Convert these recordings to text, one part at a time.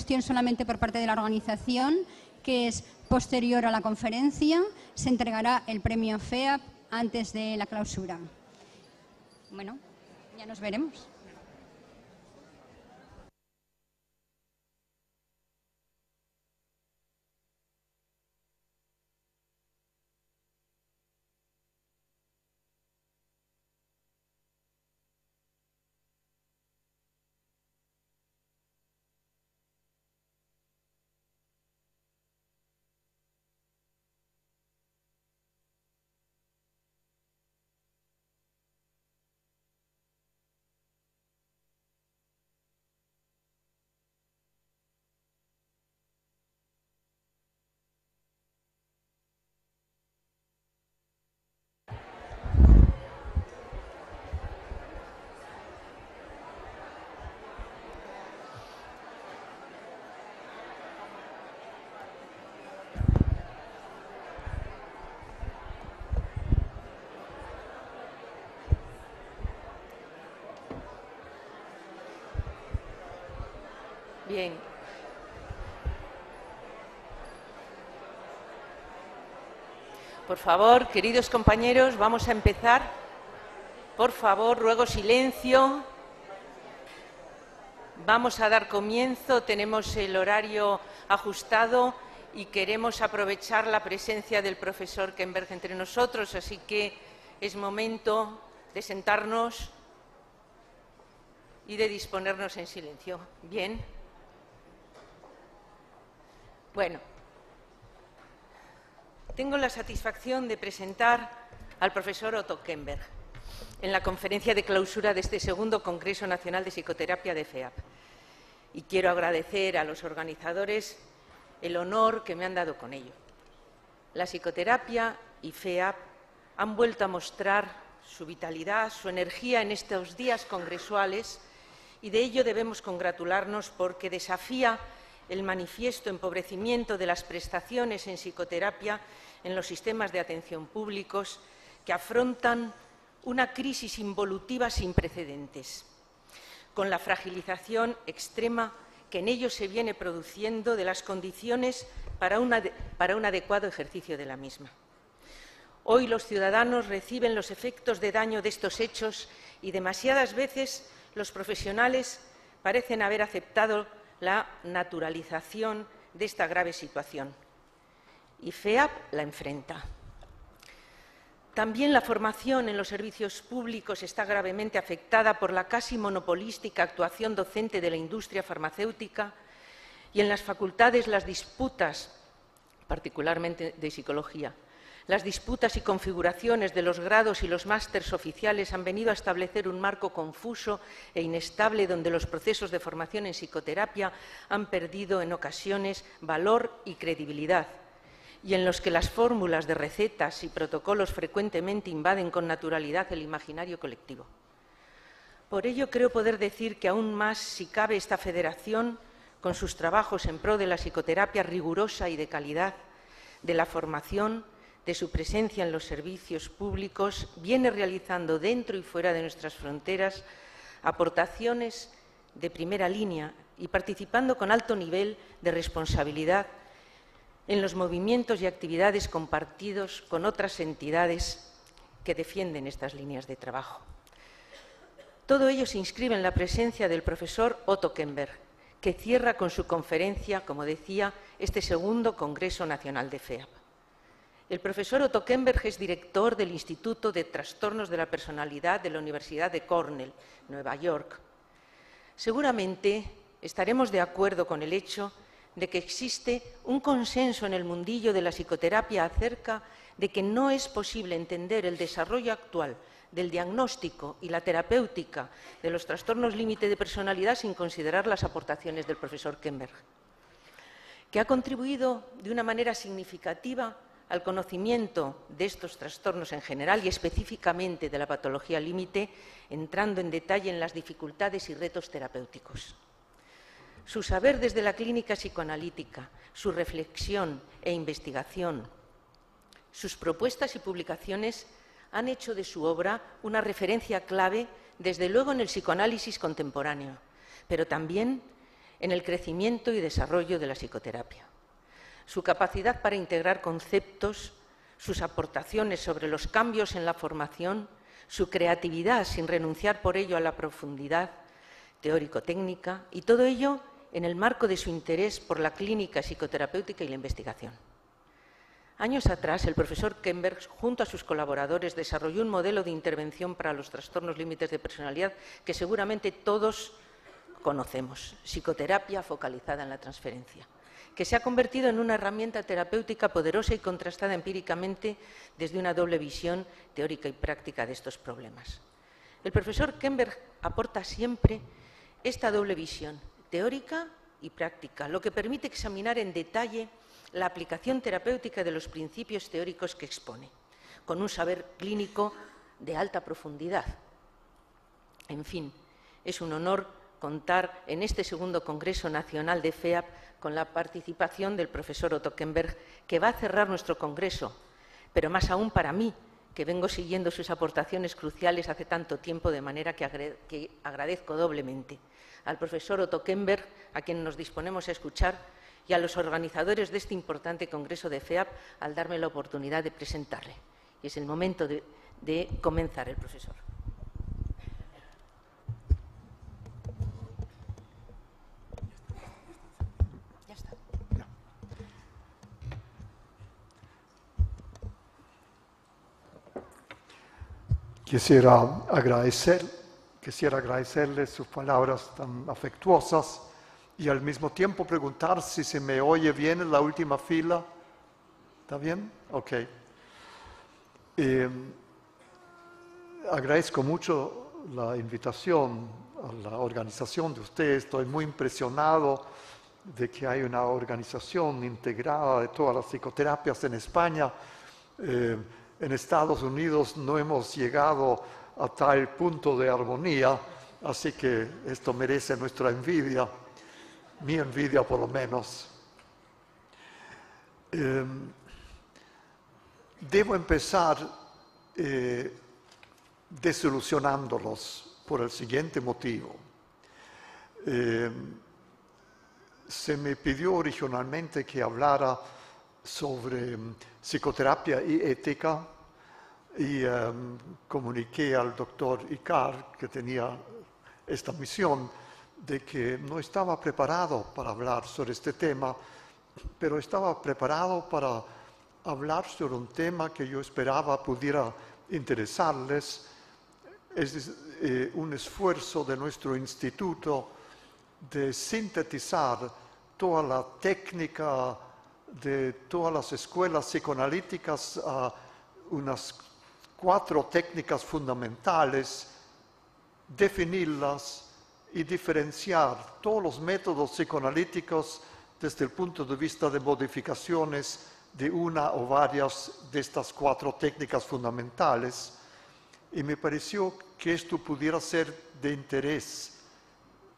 cuestión solamente por parte de la organización, que es posterior a la conferencia, se entregará el premio FEAP antes de la clausura. Bueno, ya nos veremos. Bien. Por favor, queridos compañeros, vamos a empezar. Por favor, ruego silencio. Vamos a dar comienzo. Tenemos el horario ajustado y queremos aprovechar la presencia del profesor Kemberg entre nosotros, así que es momento de sentarnos y de disponernos en silencio. Bien. Bueno, tengo la satisfacción de presentar al profesor Otto Kemberg en la conferencia de clausura de este segundo Congreso Nacional de Psicoterapia de FEAP. Y quiero agradecer a los organizadores el honor que me han dado con ello. La psicoterapia y FEAP han vuelto a mostrar su vitalidad, su energía en estos días congresuales, y de ello debemos congratularnos porque desafía el manifiesto empobrecimiento de las prestaciones en psicoterapia en los sistemas de atención públicos que afrontan una crisis involutiva sin precedentes, con la fragilización extrema que en ellos se viene produciendo de las condiciones para un adecuado ejercicio de la misma. Hoy los ciudadanos reciben los efectos de daño de estos hechos y demasiadas veces los profesionales parecen haber aceptado la naturalización de esta grave situación. Y FEAP la enfrenta. También la formación en los servicios públicos está gravemente afectada por la casi monopolística actuación docente de la industria farmacéutica y en las facultades las disputas, particularmente de psicología, las disputas y configuraciones de los grados y los másters oficiales han venido a establecer un marco confuso e inestable donde los procesos de formación en psicoterapia han perdido en ocasiones valor y credibilidad, y en los que las fórmulas de recetas y protocolos frecuentemente invaden con naturalidad el imaginario colectivo. Por ello, creo poder decir que aún más, si cabe, esta federación, con sus trabajos en pro de la psicoterapia rigurosa y de calidad, de la formación, de su presencia en los servicios públicos, viene realizando dentro y fuera de nuestras fronteras aportaciones de primera línea y participando con alto nivel de responsabilidad en los movimientos y actividades compartidos con otras entidades que defienden estas líneas de trabajo. Todo ello se inscribe en la presencia del profesor Otto Kemberg, que cierra con su conferencia, como decía, este segundo Congreso Nacional de FEAP. El profesor Otto Kemberg es director del Instituto de Trastornos de la Personalidad de la Universidad de Cornell, Nueva York. Seguramente estaremos de acuerdo con el hecho de que existe un consenso en el mundillo de la psicoterapia acerca de que no es posible entender el desarrollo actual del diagnóstico y la terapéutica de los trastornos límite de personalidad sin considerar las aportaciones del profesor Kemberg, que ha contribuido de una manera significativa al conocimiento de estos trastornos en general y específicamente de la patología límite, entrando en detalle en las dificultades y retos terapéuticos. Su saber desde la clínica psicoanalítica, su reflexión e investigación, sus propuestas y publicaciones han hecho de su obra una referencia clave, desde luego en el psicoanálisis contemporáneo, pero también en el crecimiento y desarrollo de la psicoterapia. Su capacidad para integrar conceptos, sus aportaciones sobre los cambios en la formación, su creatividad sin renunciar por ello a la profundidad teórico-técnica, y todo ello en el marco de su interés por la clínica psicoterapéutica y la investigación. Años atrás, el profesor Kemberg, junto a sus colaboradores, desarrolló un modelo de intervención para los trastornos límites de personalidad que seguramente todos conocemos, psicoterapia focalizada en la transferencia, que se ha convertido en una herramienta terapéutica poderosa y contrastada empíricamente desde una doble visión teórica y práctica de estos problemas. El profesor Kemberg aporta siempre esta doble visión, teórica y práctica, lo que permite examinar en detalle la aplicación terapéutica de los principios teóricos que expone, con un saber clínico de alta profundidad. En fin, es un honor contar en este segundo Congreso Nacional de FEAP con la participación del profesor Otto Kemberg, que va a cerrar nuestro Congreso, pero más aún para mí, que vengo siguiendo sus aportaciones cruciales hace tanto tiempo, de manera que agradezco doblemente al profesor Otto Kemberg, a quien nos disponemos a escuchar, y a los organizadores de este importante Congreso de FEAP al darme la oportunidad de presentarle. Y es el momento de comenzar, el profesor. Ya está. Quisiera agradecerles sus palabras tan afectuosas y al mismo tiempo preguntar si se me oye bien en la última fila. ¿Está bien? Ok. Agradezco mucho la invitación a la organización de ustedes. Estoy muy impresionado de que hay una organización integrada de todas las psicoterapias en España. En Estados Unidos no hemos llegado a tal punto de armonía, así que esto merece nuestra envidia. Mi envidia, por lo menos. Debo empezar desilusionándolos por el siguiente motivo. Se me pidió originalmente que hablara sobre psicoterapia y ética y comuniqué al doctor Icahn, que tenía esta misión, de que no estaba preparado para hablar sobre este tema, pero estaba preparado para hablar sobre un tema que yo esperaba pudiera interesarles. Es un esfuerzo de nuestro instituto de sintetizar toda la técnica de todas las escuelas psicoanalíticas a unas 4 técnicas fundamentales, definirlas y diferenciar todos los métodos psicoanalíticos desde el punto de vista de modificaciones de una o varias de estas 4 técnicas fundamentales. Y me pareció que esto pudiera ser de interés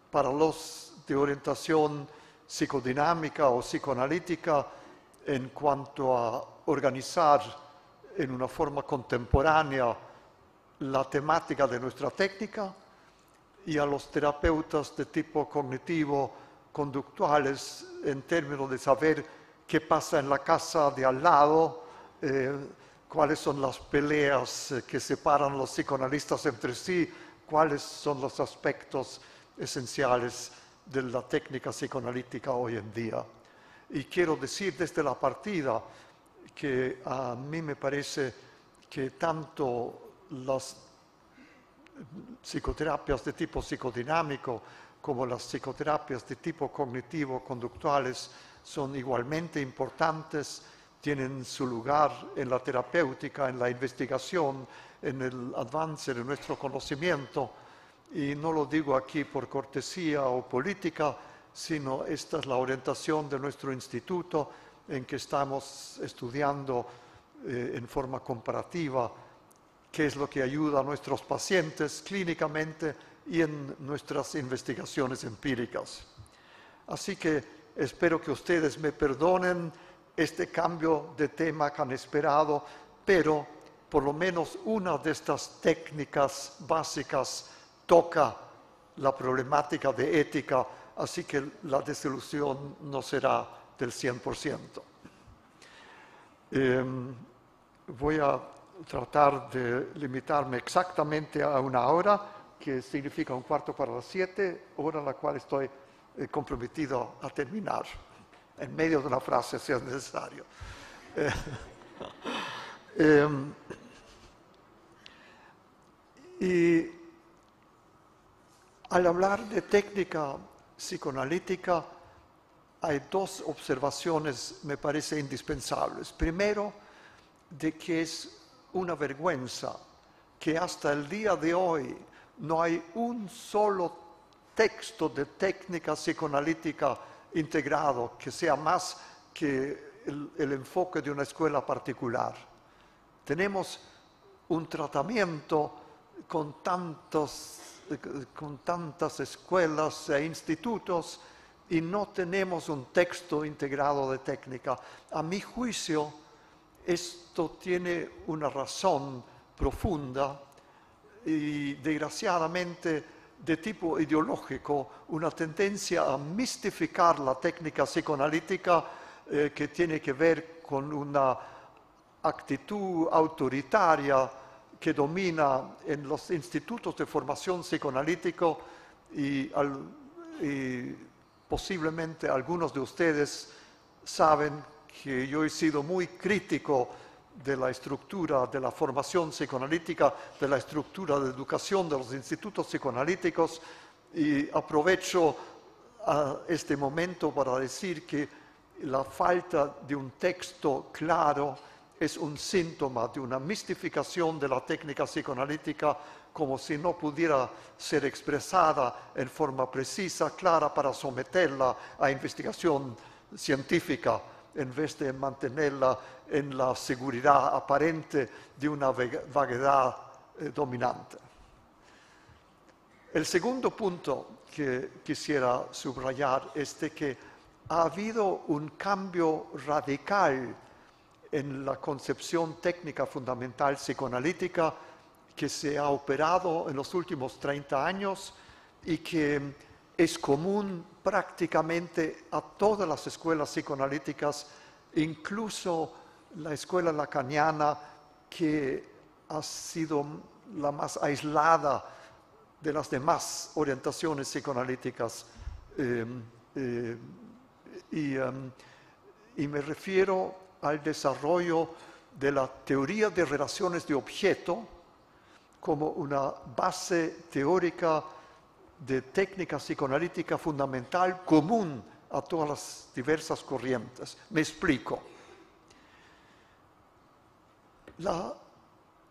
para los de orientación psicodinámica o psicoanalítica en cuanto a organizar en una forma contemporánea la temática de nuestra técnica, y a los terapeutas de tipo cognitivo-conductuales en términos de saber qué pasa en la casa de al lado, cuáles son las peleas que separan los psicoanalistas entre sí, cuáles son los aspectos esenciales de la técnica psicoanalítica hoy en día. Y quiero decir desde la partida que a mí me parece que tanto las psicoterapias de tipo psicodinámico como las psicoterapias de tipo cognitivo-conductuales son igualmente importantes, tienen su lugar en la terapéutica, en la investigación, en el avance de nuestro conocimiento, y no lo digo aquí por cortesía o política, sino esta es la orientación de nuestro instituto, en que estamos estudiando en forma comparativa qué es lo que ayuda a nuestros pacientes clínicamente y en nuestras investigaciones empíricas. Así que espero que ustedes me perdonen este cambio de tema que han esperado, pero por lo menos una de estas técnicas básicas toca la problemática de ética así que la desilusión no será del 100%. Voy a tratar de limitarme exactamente a 1 hora, que significa 6:45, hora a la cual estoy comprometido a terminar, en medio de una frase si es necesario. Y al hablar de técnica psicoanalítica, hay 2 observaciones, me parece, indispensables. Primero, de que es una vergüenza que hasta el día de hoy no hay un solo texto de técnica psicoanalítica integrado que sea más que el enfoque de una escuela particular. Tenemos un tratamiento con tantas escuelas e institutos y no tenemos un texto integrado de técnica. A mi juicio, esto tiene una razón profunda y desgraciadamente de tipo ideológico, una tendencia a mistificar la técnica psicoanalítica que tiene que ver con una actitud autoritaria que domina en los institutos de formación psicoanalítico y posiblemente algunos de ustedes saben que yo he sido muy crítico de la estructura de la formación psicoanalítica, de la estructura de educación de los institutos psicoanalíticos, y aprovecho este momento para decir que la falta de un texto claro es un síntoma de una mistificación de la técnica psicoanalítica, como si no pudiera ser expresada en forma precisa, clara, para someterla a investigación científica, en vez de mantenerla en la seguridad aparente de una vaguedad dominante. El segundo punto que quisiera subrayar es de que ha habido un cambio radical en la concepción técnica fundamental psicoanalítica que se ha operado en los últimos 30 años y que es común prácticamente a todas las escuelas psicoanalíticas, incluso la escuela lacaniana, que ha sido la más aislada de las demás orientaciones psicoanalíticas. Y me refiero al desarrollo de la teoría de relaciones de objeto como una base teórica de técnica psicoanalítica fundamental común a todas las diversas corrientes. Me explico.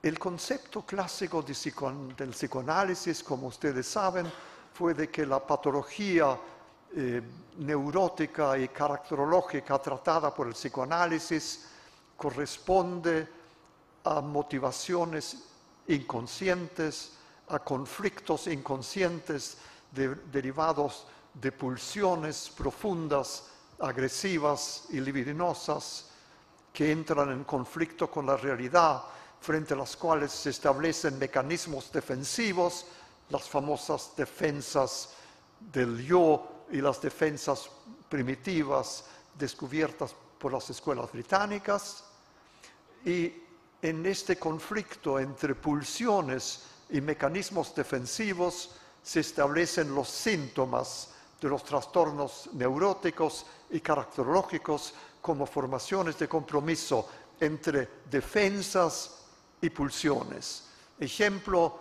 El concepto clásico del psicoanálisis, como ustedes saben, fue de que la patología neurótica y caracterológica tratada por el psicoanálisis corresponde a motivaciones inconscientes, a conflictos inconscientes derivados de pulsiones profundas, agresivas y libidinosas que entran en conflicto con la realidad, frente a las cuales se establecen mecanismos defensivos, las famosas defensas del yo y las defensas primitivas descubiertas por las escuelas británicas. Y en este conflicto entre pulsiones y mecanismos defensivos se establecen los síntomas de los trastornos neuróticos y caracterológicos como formaciones de compromiso entre defensas y pulsiones. Ejemplo,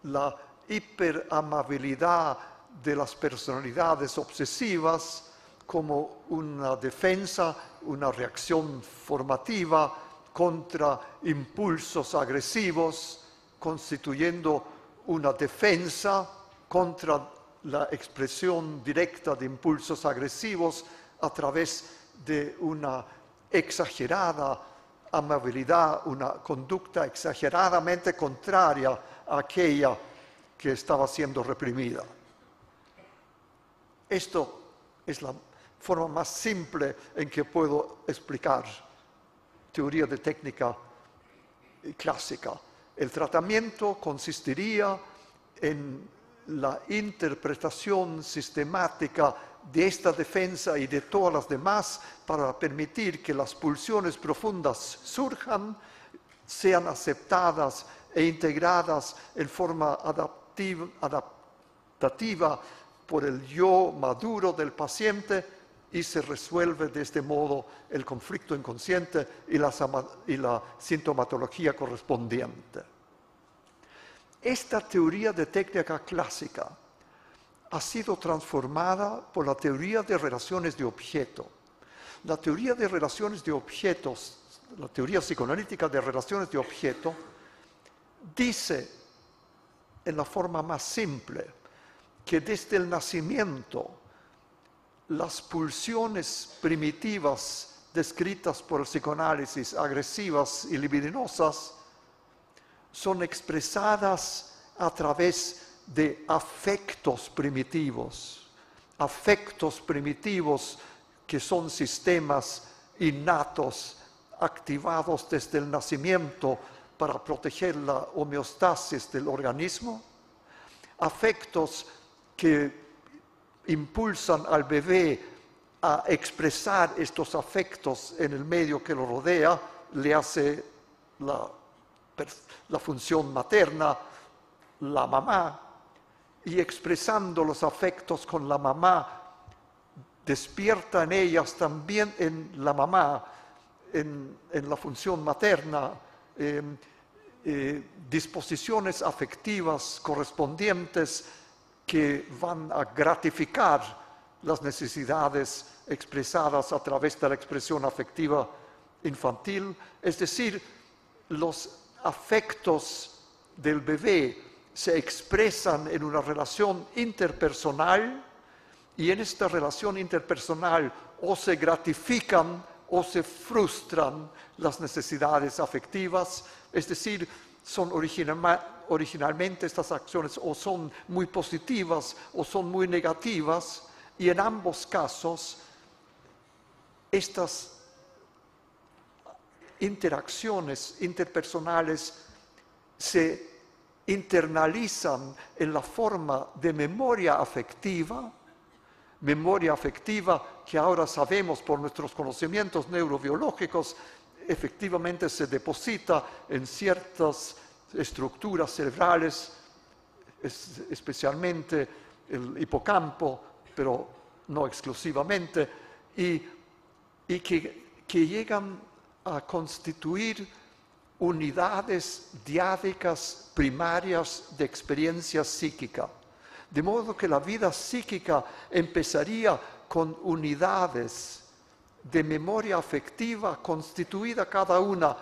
la hiperamabilidad de las personalidades obsesivas como una defensa, una reacción formativa contra impulsos agresivos, constituyendo una defensa contra la expresión directa de impulsos agresivos a través de una exagerada amabilidad, una conducta exageradamente contraria a aquella que estaba siendo reprimida. Esto es la forma más simple en que puedo explicar teoría de técnica clásica. El tratamiento consistiría en la interpretación sistemática de esta defensa y de todas las demás para permitir que las pulsiones profundas surjan, sean aceptadas e integradas en forma adaptativa por el yo maduro del paciente y se resuelve de este modo el conflicto inconsciente y la sintomatología correspondiente. Esta teoría de técnica clásica ha sido transformada por la teoría de relaciones de objeto. La teoría de relaciones de objetos, la teoría psicoanalítica de relaciones de objeto, dice en la forma más simple que desde el nacimiento las pulsiones primitivas descritas por el psicoanálisis, agresivas y libidinosas, son expresadas a través de afectos primitivos que son sistemas innatos activados desde el nacimiento para proteger la homeostasis del organismo, afectos que impulsan al bebé a expresar estos afectos en el medio que lo rodea, le hace la función materna, la mamá, y expresando los afectos con la mamá, despierta en ellas también en la mamá, en la función materna, disposiciones afectivas correspondientes que van a gratificar las necesidades expresadas a través de la expresión afectiva infantil, es decir, los afectos del bebé se expresan en una relación interpersonal y en esta relación interpersonal o se gratifican o se frustran las necesidades afectivas, es decir, son originalmente estas acciones o son muy positivas o son muy negativas, y en ambos casos estas interacciones interpersonales se internalizan en la forma de memoria afectiva que ahora sabemos por nuestros conocimientos neurobiológicos efectivamente se deposita en ciertas estructuras cerebrales, especialmente el hipocampo, pero no exclusivamente, y que llegan a constituir unidades diádicas primarias de experiencia psíquica. De modo que la vida psíquica empezaría con unidades de memoria afectiva constituida cada una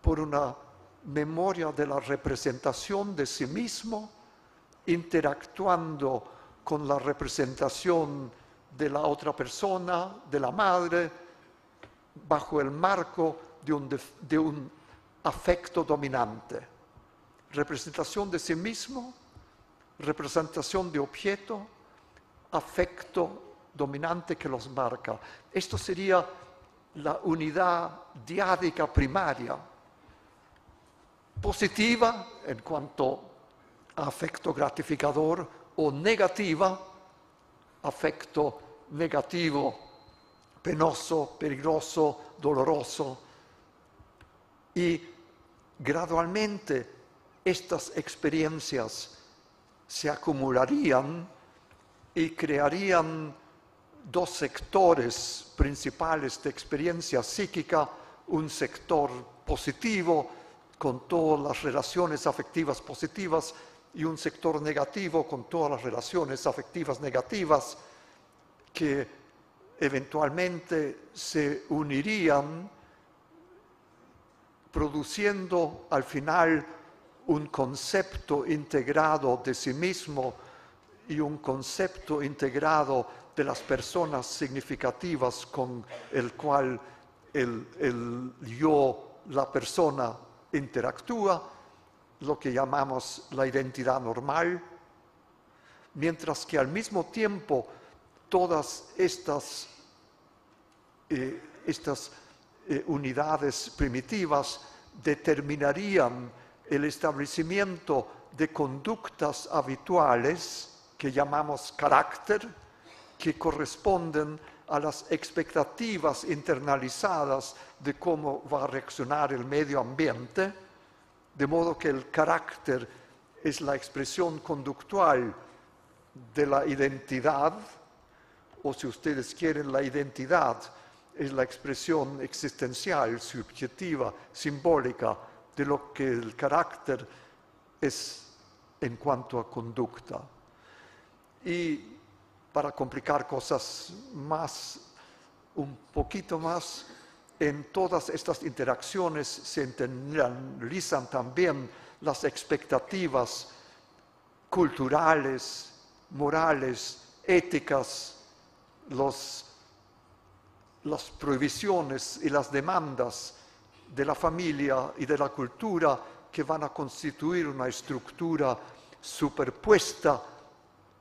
por una memoria de la representación de sí mismo, interactuando con la representación de la otra persona, de la madre, bajo el marco de un afecto dominante. Representación de sí mismo, representación de objeto, afecto dominante que los marca. Esto sería la unidad diádica primaria, positiva en cuanto a afecto gratificador o negativa, afecto negativo, penoso, peligroso, doloroso. Y gradualmente estas experiencias se acumularían y crearían dos sectores principales de experiencia psíquica, un sector positivo con todas las relaciones afectivas positivas y un sector negativo con todas las relaciones afectivas negativas que eventualmente se unirían produciendo al final un concepto integrado de sí mismo y un concepto integrado de las personas significativas con el cual el yo, la persona, interactúa, lo que llamamos la identidad normal, mientras que al mismo tiempo todas estas unidades primitivas determinarían el establecimiento de conductas habituales que llamamos carácter, que corresponden a las expectativas internalizadas de cómo va a reaccionar el medio ambiente, de modo que el carácter es la expresión conductual de la identidad, o si ustedes quieren, la identidad es la expresión existencial, subjetiva, simbólica de lo que el carácter es en cuanto a conducta. Y para complicar cosas más, un poquito más, en todas estas interacciones se internalizan también las expectativas culturales, morales, éticas, las prohibiciones y las demandas de la familia y de la cultura que van a constituir una estructura superpuesta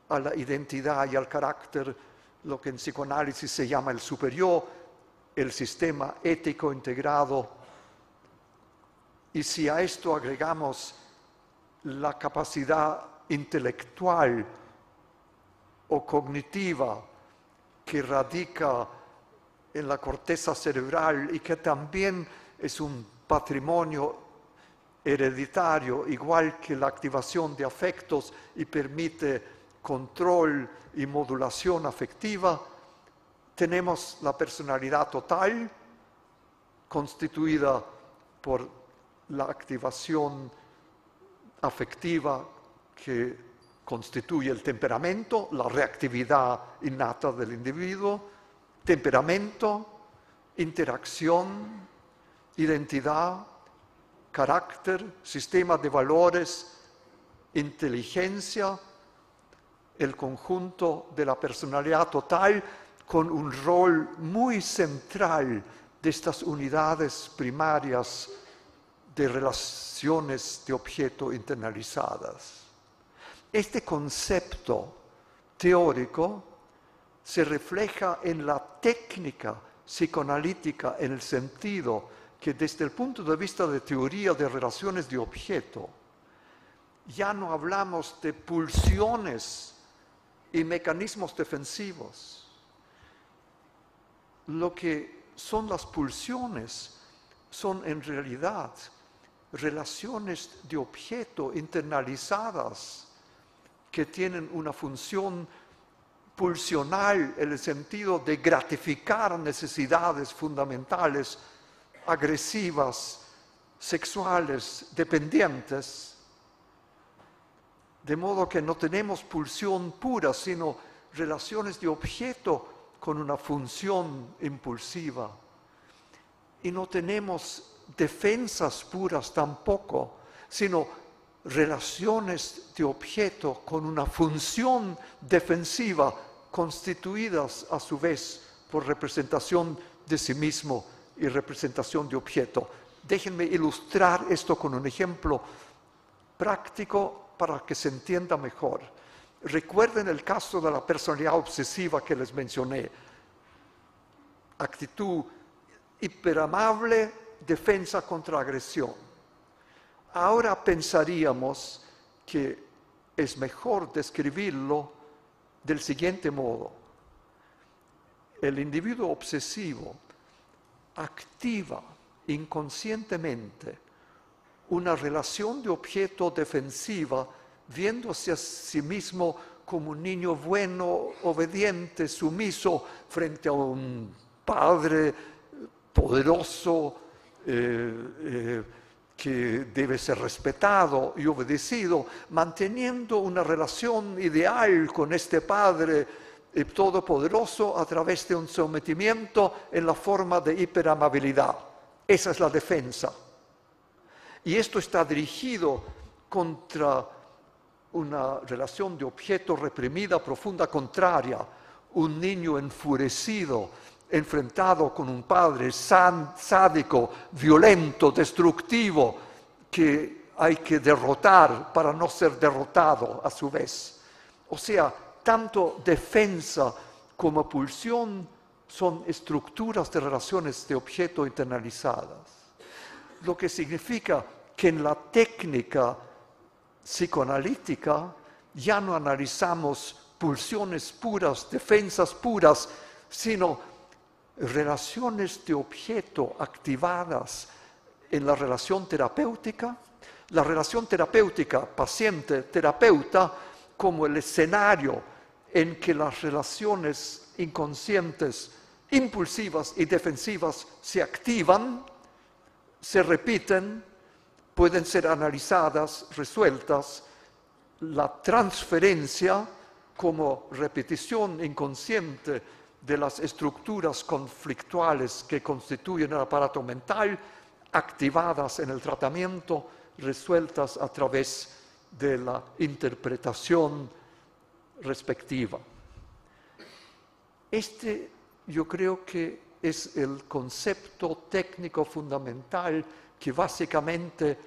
a la identidad y al carácter, lo que en psicoanálisis se llama el superior, el sistema ético integrado. Y si a esto agregamos la capacidad intelectual o cognitiva que radica en la corteza cerebral y que también es un patrimonio hereditario, igual que la activación de afectos y permite control y modulación afectiva, tenemos la personalidad total constituida por la activación afectiva que constituye el temperamento, la reactividad innata del individuo, temperamento, interacción, identidad, carácter, sistema de valores, inteligencia, el conjunto de la personalidad total con un rol muy central de estas unidades primarias de relaciones de objeto internalizadas. Este concepto teórico se refleja en la técnica psicoanalítica en el sentido que desde el punto de vista de teoría de relaciones de objeto, ya no hablamos de pulsiones y mecanismos defensivos. Lo que son las pulsiones son en realidad relaciones de objeto internalizadas que tienen una función pulsional en el sentido de gratificar necesidades fundamentales, agresivas, sexuales, dependientes, de modo que no tenemos pulsión pura, sino relaciones de objeto con una función impulsiva. Y no tenemos defensas puras tampoco, sino relaciones de objeto con una función defensiva constituidas a su vez por representación de sí mismo y representación de objeto. Déjenme ilustrar esto con un ejemplo práctico para que se entienda mejor. Recuerden el caso de la personalidad obsesiva que les mencioné. Actitud hiperamable, defensa contra agresión. Ahora pensaríamos que es mejor describirlo del siguiente modo. El individuo obsesivo activa inconscientemente una relación de objeto defensiva, viéndose a sí mismo como un niño bueno, obediente, sumiso frente a un padre poderoso que debe ser respetado y obedecido, manteniendo una relación ideal con este padre todopoderoso a través de un sometimiento en la forma de hiperamabilidad. Esa es la defensa. Y esto está dirigido contra una relación de objeto reprimida, profunda, contraria. Un niño enfurecido, enfrentado con un padre sádico, violento, destructivo, que hay que derrotar para no ser derrotado a su vez. O sea, tanto defensa como pulsión son estructuras de relaciones de objeto internalizadas. Lo que significa que en la técnica psicoanalítica ya no analizamos pulsiones puras, defensas puras, sino relaciones de objeto activadas en la relación terapéutica. La relación terapéutica paciente-terapeuta como el escenario en que las relaciones inconscientes, impulsivas y defensivas se activan, se repiten, pueden ser analizadas, resueltas. La transferencia como repetición inconsciente de las estructuras conflictuales que constituyen el aparato mental, activadas en el tratamiento, resueltas a través de la interpretación respectiva. Este yo creo que es el concepto técnico fundamental que básicamente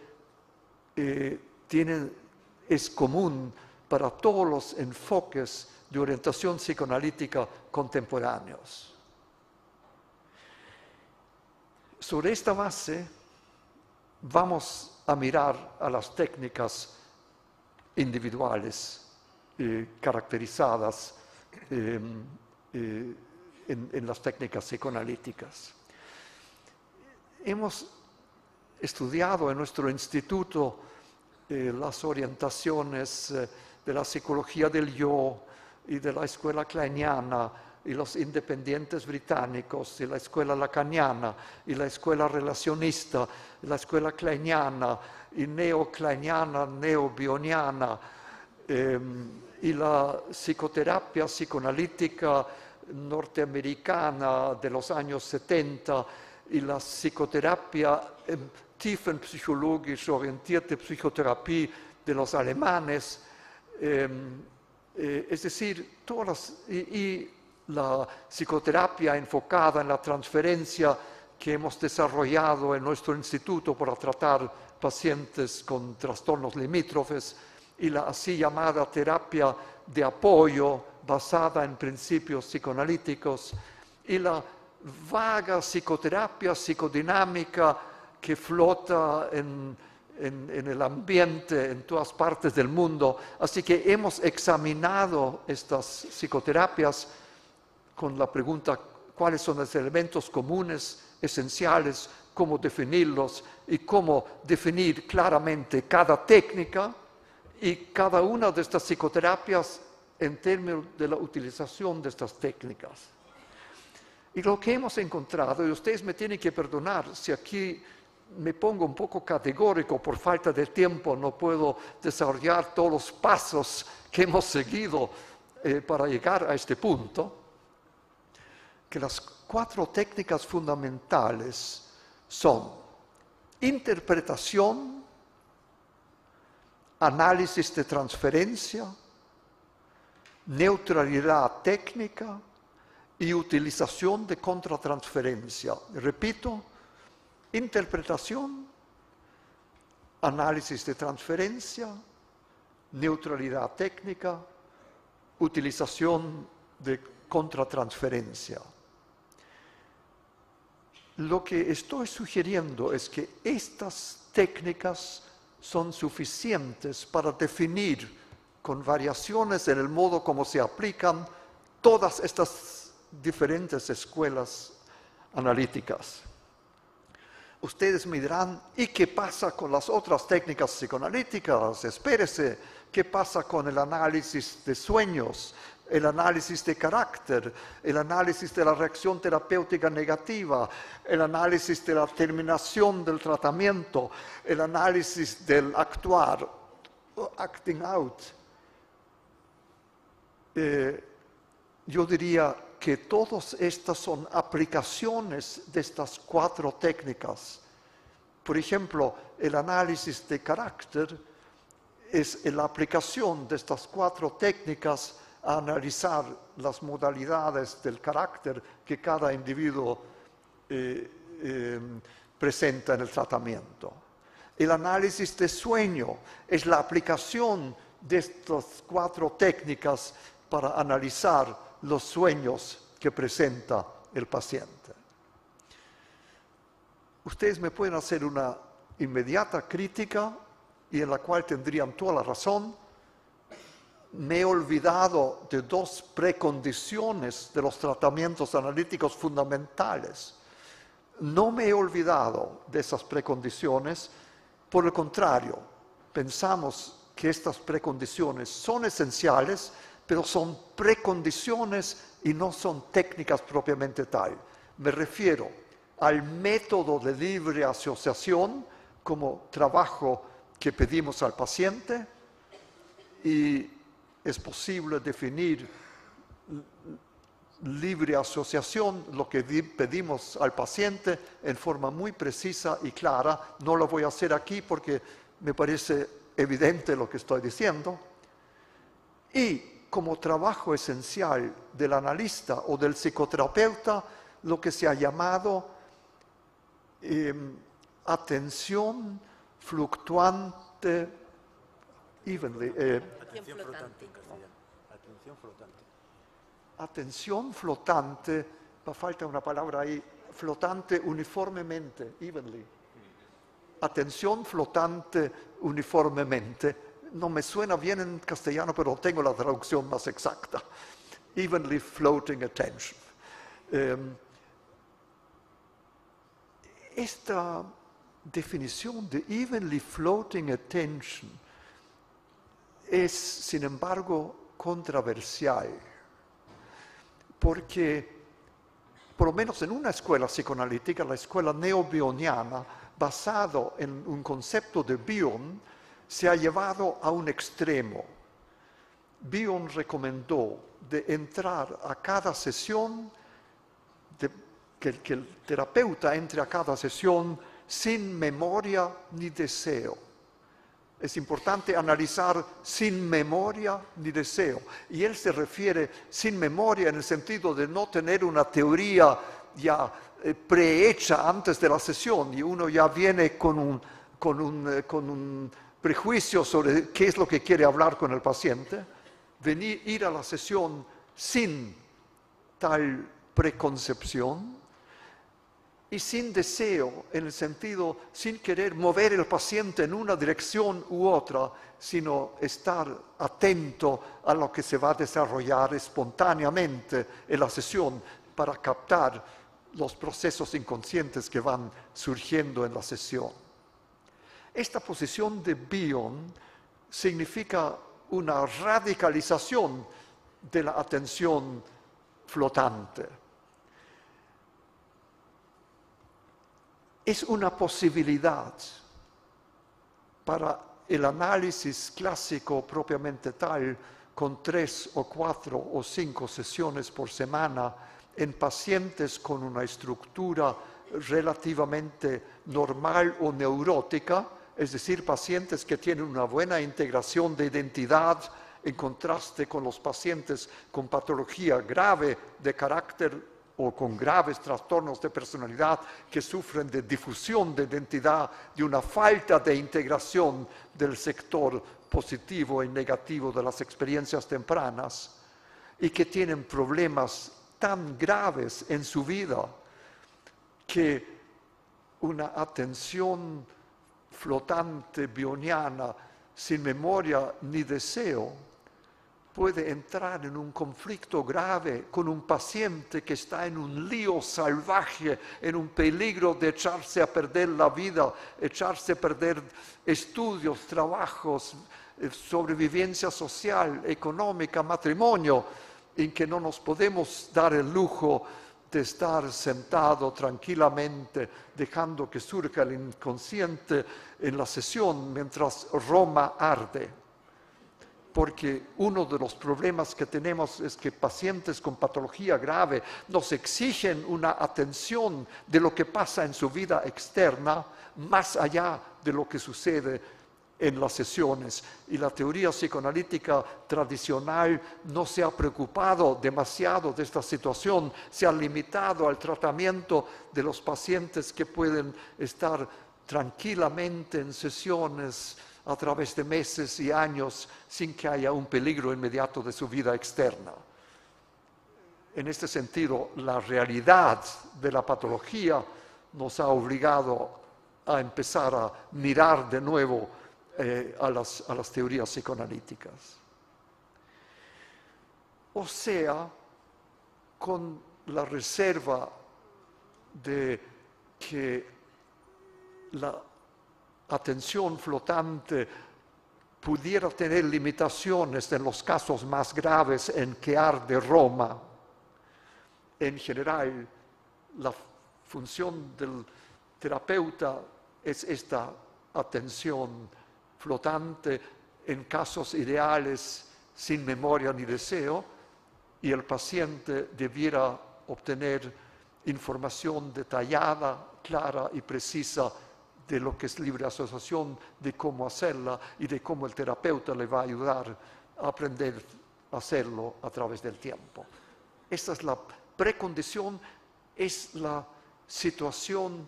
es común para todos los enfoques de orientación psicoanalítica contemporáneos. Sobre esta base vamos a mirar a las técnicas individuales caracterizadas en las técnicas psicoanalíticas. Hemos estudiado en nuestro instituto las orientaciones de la psicología del yo y de la escuela kleiniana y los independientes británicos y la escuela lacaniana y la escuela relacionista, y la escuela kleiniana y neocleiniana, neobioniana y la psicoterapia psicoanalítica norteamericana de los años 70 y la psicoterapia tiefenpsychologisch orientierte Psychotherapie de los alemanes, es decir, y la psicoterapia enfocada en la transferencia que hemos desarrollado en nuestro instituto para tratar pacientes con trastornos limítrofes y la así llamada terapia de apoyo basada en principios psicoanalíticos y la vaga psicoterapia psicodinámica que flota en el ambiente en todas partes del mundo. Así que hemos examinado estas psicoterapias con la pregunta: ¿cuáles son los elementos comunes, esenciales? ¿Cómo definirlos? Y cómo definir claramente cada técnica y cada una de estas psicoterapias en términos de la utilización de estas técnicas. Y lo que hemos encontrado, y ustedes me tienen que perdonar si aquí me pongo un poco categórico por falta de tiempo, no puedo desarrollar todos los pasos que hemos seguido para llegar a este punto, que las 4 técnicas fundamentales son interpretación, análisis de transferencia, neutralidad técnica y utilización de contratransferencia. Repito, interpretación, análisis de transferencia, neutralidad técnica, utilización de contratransferencia. Lo que estoy sugiriendo es que estas técnicas son suficientes para definir con variaciones en el modo como se aplican todas estas diferentes escuelas analíticas. Ustedes me dirán, ¿y qué pasa con las otras técnicas psicoanalíticas? Espérese, ¿qué pasa con el análisis de sueños, el análisis de carácter, el análisis de la reacción terapéutica negativa, el análisis de la terminación del tratamiento, el análisis del actuar, acting out? Yo diría que todas estas son aplicaciones de estas 4 técnicas. Por ejemplo, el análisis de carácter es la aplicación de estas 4 técnicas a analizar las modalidades del carácter que cada individuo presenta en el tratamiento. El análisis de sueño es la aplicación de estas 4 técnicas para analizar los sueños que presenta el paciente. Ustedes me pueden hacer una inmediata crítica y en la cual tendrían toda la razón, me he olvidado de dos precondiciones de los tratamientos analíticos fundamentales. No me he olvidado de esas precondiciones, por el contrario, pensamos que estas precondiciones son esenciales, pero son precondiciones y no son técnicas propiamente tal. Me refiero al método de libre asociación como trabajo que pedimos al paciente, y es posible definir libre asociación, lo que pedimos al paciente, en forma muy precisa y clara. No lo voy a hacer aquí porque me parece evidente lo que estoy diciendo. Y como trabajo esencial del analista o del psicoterapeuta, lo que se ha llamado atención fluctuante, atención flotante, falta una palabra ahí, flotante uniformemente, evenly. Atención flotante uniformemente. No me suena bien en castellano, pero tengo la traducción más exacta. Evenly floating attention. Esta definición de evenly floating attention es, sin embargo, controversial, porque, por lo menos en una escuela psicoanalítica, la escuela neobioniana, basado en un concepto de Bion, se ha llevado a un extremo. Bion recomendó de entrar a cada sesión, que el terapeuta entre a cada sesión sin memoria ni deseo. Es importante analizar sin memoria ni deseo. Y él se refiere sin memoria en el sentido de no tener una teoría ya prehecha antes de la sesión, y uno ya viene con un prejuicio sobre qué es lo que quiere hablar con el paciente. Ir a la sesión sin tal preconcepción y sin deseo, en el sentido, sin querer mover el paciente en una dirección u otra, sino estar atento a lo que se va a desarrollar espontáneamente en la sesión para captar los procesos inconscientes que van surgiendo en la sesión. Esta posición de Bion significa una radicalización de la atención flotante. Es una posibilidad para el análisis clásico propiamente tal, con 3 o 4 o 5 sesiones por semana en pacientes con una estructura relativamente normal o neurótica, es decir, pacientes que tienen una buena integración de identidad, en contraste con los pacientes con patología grave de carácter o con graves trastornos de personalidad que sufren de difusión de identidad, de una falta de integración del sector positivo y negativo de las experiencias tempranas, y que tienen problemas tan graves en su vida que una atención flotante bioniana sin memoria ni deseo puede entrar en un conflicto grave con un paciente que está en un lío salvaje, en un peligro de echarse a perder la vida, echarse a perder estudios, trabajos, sobrevivencia social, económica, matrimonio, en que no nos podemos dar el lujo de estar sentado tranquilamente, dejando que surja el inconsciente en la sesión mientras Roma arde. Porque uno de los problemas que tenemos es que pacientes con patología grave nos exigen una atención de lo que pasa en su vida externa, más allá de lo que sucede en las sesiones. Y la teoría psicoanalítica tradicional no se ha preocupado demasiado de esta situación, se ha limitado al tratamiento de los pacientes que pueden estar tranquilamente en sesiones a través de meses y años sin que haya un peligro inmediato de su vida externa. En este sentido, la realidad de la patología nos ha obligado a empezar a mirar de nuevo a las teorías psicoanalíticas. O sea, con la reserva de que la atención flotante pudiera tener limitaciones en los casos más graves en que arde Roma. En general, la función del terapeuta es esta atención flotante en casos ideales sin memoria ni deseo, y el paciente debiera obtener información detallada, clara y precisa de lo que es libre asociación, de cómo hacerla y de cómo el terapeuta le va a ayudar a aprender a hacerlo a través del tiempo. Esta es la precondición, es la situación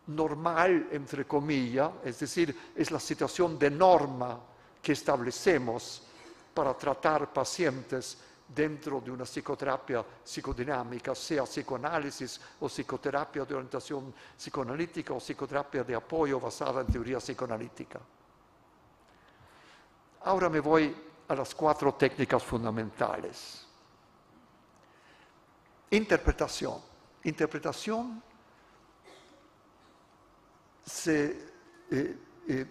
normal, entre comillas, es decir, es la situación de norma que establecemos para tratar pacientes dentro de una psicoterapia psicodinámica, sea psicoanálisis o psicoterapia de orientación psicoanalítica o psicoterapia de apoyo basada en teoría psicoanalítica. Ahora me voy a las 4 técnicas fundamentales. Interpretación. Interpretación se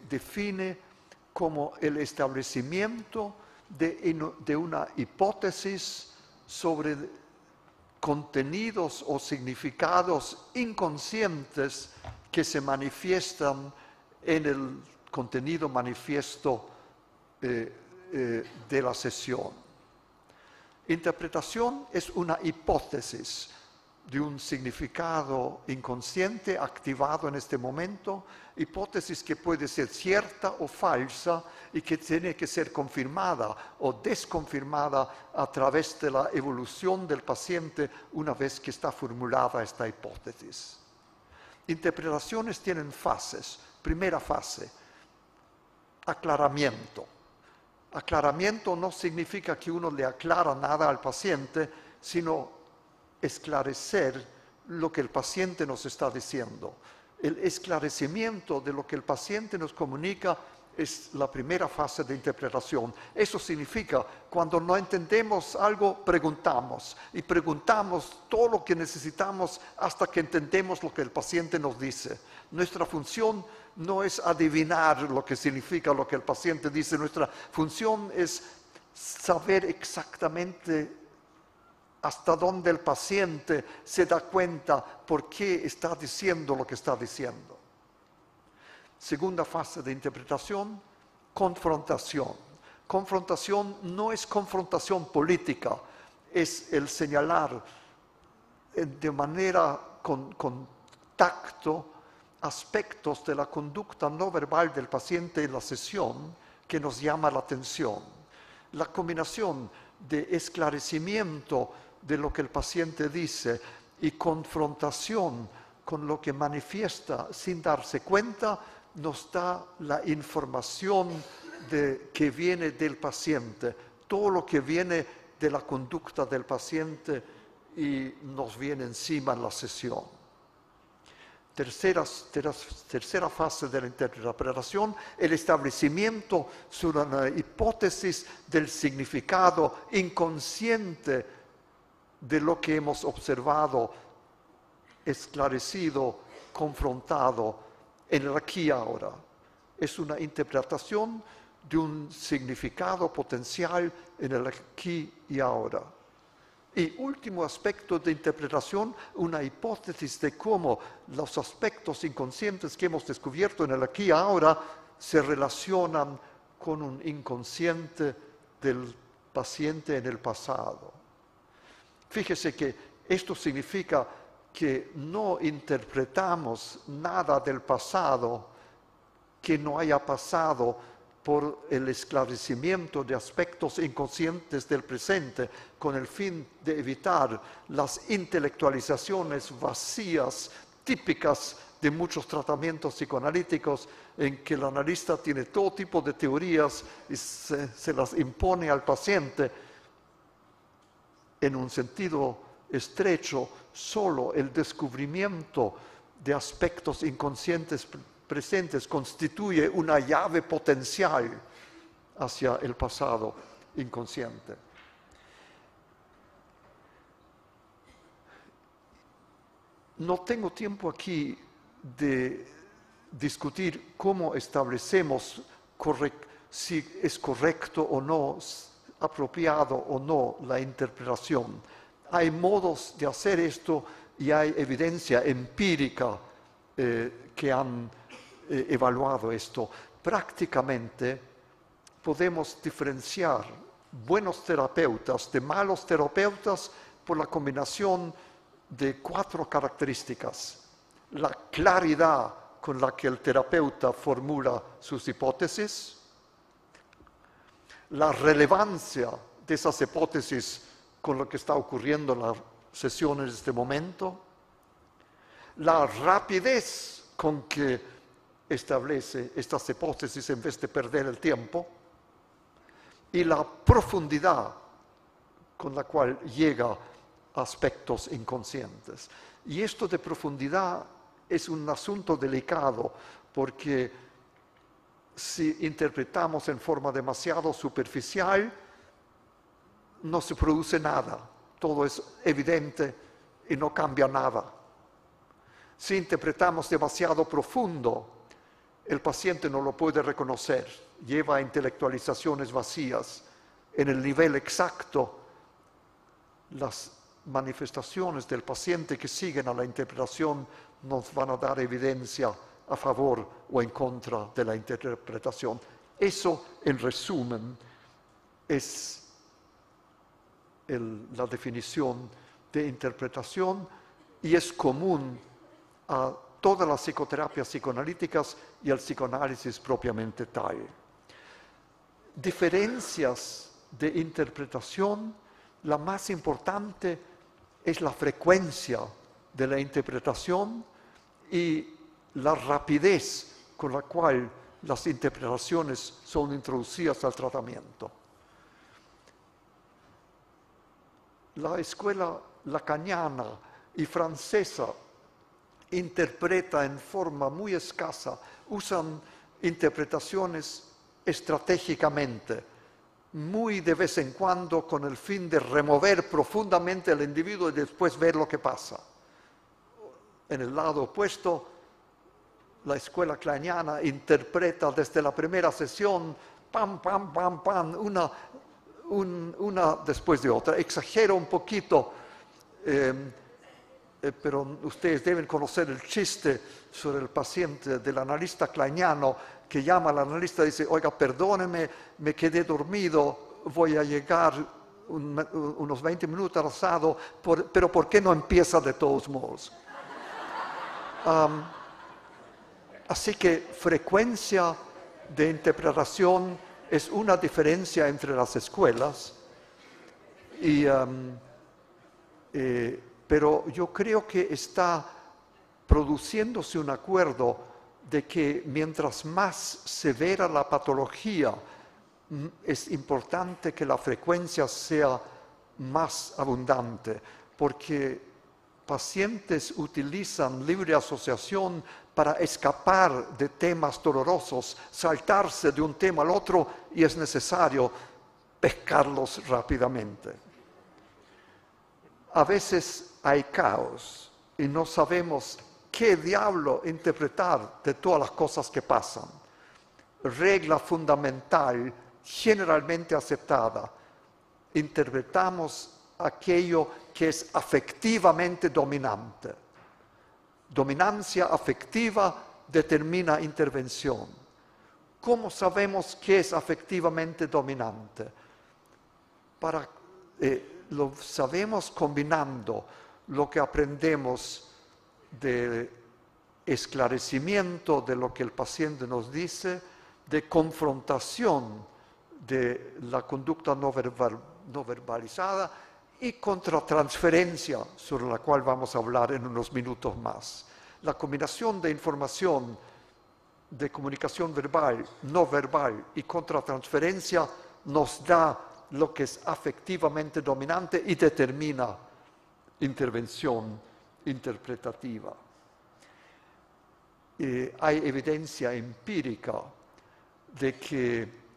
define como el establecimiento de una hipótesis sobre contenidos o significados inconscientes que se manifiestan en el contenido manifiesto de la sesión. Interpretación es una hipótesis de un significado inconsciente activado en este momento, hipótesis que puede ser cierta o falsa y que tiene que ser confirmada o desconfirmada a través de la evolución del paciente una vez que está formulada esta hipótesis. Interpretaciones tienen fases. Primera fase, aclaramiento. Aclaramiento no significa que uno le aclara nada al paciente, sino esclarecer lo que el paciente nos está diciendo. El esclarecimiento de lo que el paciente nos comunica es la primera fase de interpretación. Eso significa, cuando no entendemos algo, preguntamos. Y preguntamos todo lo que necesitamos hasta que entendemos lo que el paciente nos dice. Nuestra función no es adivinar lo que significa lo que el paciente dice. Nuestra función es saber exactamente hasta dónde el paciente se da cuenta por qué está diciendo lo que está diciendo. Segunda fase de interpretación, confrontación. Confrontación no es confrontación política, es el señalar de manera con tacto aspectos de la conducta no verbal del paciente en la sesión que nos llama la atención. La combinación de esclarecimiento de lo que el paciente dice y confrontación con lo que manifiesta sin darse cuenta, nos da la información que viene del paciente, todo lo que viene de la conducta del paciente y nos viene encima en la sesión. Tercera fase de la interpretación, el establecimiento sobre una hipótesis del significado inconsciente de lo que hemos observado, esclarecido, confrontado en el aquí y ahora. Es una interpretación de un significado potencial en el aquí y ahora. Y último aspecto de interpretación, una hipótesis de cómo los aspectos inconscientes que hemos descubierto en el aquí y ahora se relacionan con un inconsciente del paciente en el pasado. Fíjese que esto significa que no interpretamos nada del pasado que no haya pasado por el esclarecimiento de aspectos inconscientes del presente, con el fin de evitar las intelectualizaciones vacías típicas de muchos tratamientos psicoanalíticos, en que el analista tiene todo tipo de teorías y se las impone al paciente. En un sentido estrecho, solo el descubrimiento de aspectos inconscientes presentes constituye una llave potencial hacia el pasado inconsciente. No tengo tiempo aquí de discutir cómo establecemos si es correcto o no, apropiado o no la interpretación. Hay modos de hacer esto y hay evidencia empírica que han evaluado esto. Prácticamente podemos diferenciar buenos terapeutas de malos terapeutas por la combinación de 4 características. La claridad con la que el terapeuta formula sus hipótesis, la relevancia de esas hipótesis con lo que está ocurriendo en las sesiones de este momento, la rapidez con que establece estas hipótesis en vez de perder el tiempo, y la profundidad con la cual llega a aspectos inconscientes. Y esto de profundidad es un asunto delicado, porque si interpretamos en forma demasiado superficial, no se produce nada, todo es evidente y no cambia nada. Si interpretamos demasiado profundo, el paciente no lo puede reconocer, lleva a intelectualizaciones vacías. En el nivel exacto, las manifestaciones del paciente que siguen a la interpretación nos van a dar evidencia a favor o en contra de la interpretación. Eso, en resumen, es la definición de interpretación y es común a todas las psicoterapias psicoanalíticas y al psicoanálisis propiamente tal. Diferencias de interpretación, la más importante es la frecuencia de la interpretación y la rapidez con la cual las interpretaciones son introducidas al tratamiento. La escuela lacaniana y francesa interpreta en forma muy escasa, usan interpretaciones estratégicamente, muy de vez en cuando con el fin de remover profundamente al individuo y después ver lo que pasa. En el lado opuesto, la escuela kleiniana interpreta desde la primera sesión, pam, pam, pam, pam, una después de otra. Exagero un poquito, pero ustedes deben conocer el chiste sobre el paciente del analista kleiniano que llama al analista y dice: oiga, perdóneme, me quedé dormido, voy a llegar unos 20 minutos atrasado, pero ¿por qué no empieza de todos modos? Así que frecuencia de interpretación es una diferencia entre las escuelas, pero yo creo que está produciéndose un acuerdo de que mientras más severa la patología, es importante que la frecuencia sea más abundante, porque pacientes utilizan libre asociación para escapar de temas dolorosos, saltarse de un tema al otro, y es necesario pescarlos rápidamente. A veces hay caos y no sabemos qué diablo interpretar de todas las cosas que pasan. Regla fundamental, generalmente aceptada: interpretamos aquello que es afectivamente dominante. Dominancia afectiva determina intervención. ¿Cómo sabemos qué es afectivamente dominante? Lo sabemos combinando lo que aprendemos de esclarecimiento de lo que el paciente nos dice, de confrontación de la conducta no verbalizada y contratransferencia, sobre la cual vamos a hablar en unos minutos más. La combinación de información de comunicación verbal, no verbal y contratransferencia nos da lo que es afectivamente dominante y determina intervención interpretativa. hay evidencia empírica de que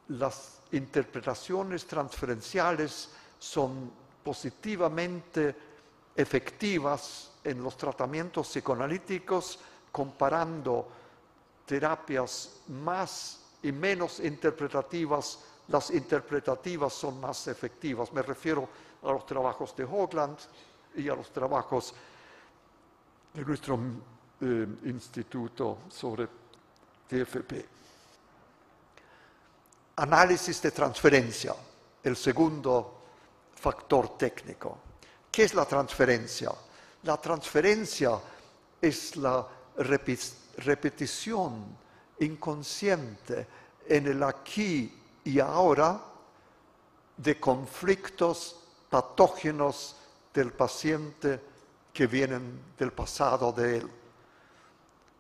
las interpretaciones transferenciales son positivamente efectivas en los tratamientos psicoanalíticos comparando terapias más y menos interpretativas. Las interpretativas son más efectivas. Me refiero a los trabajos de Hoagland y a los trabajos de nuestro instituto sobre TFP. Análisis de transferencia, el segundo factor técnico. ¿Qué es la transferencia? La transferencia es la repetición inconsciente en el aquí y ahora de conflictos patógenos del paciente que vienen del pasado de él.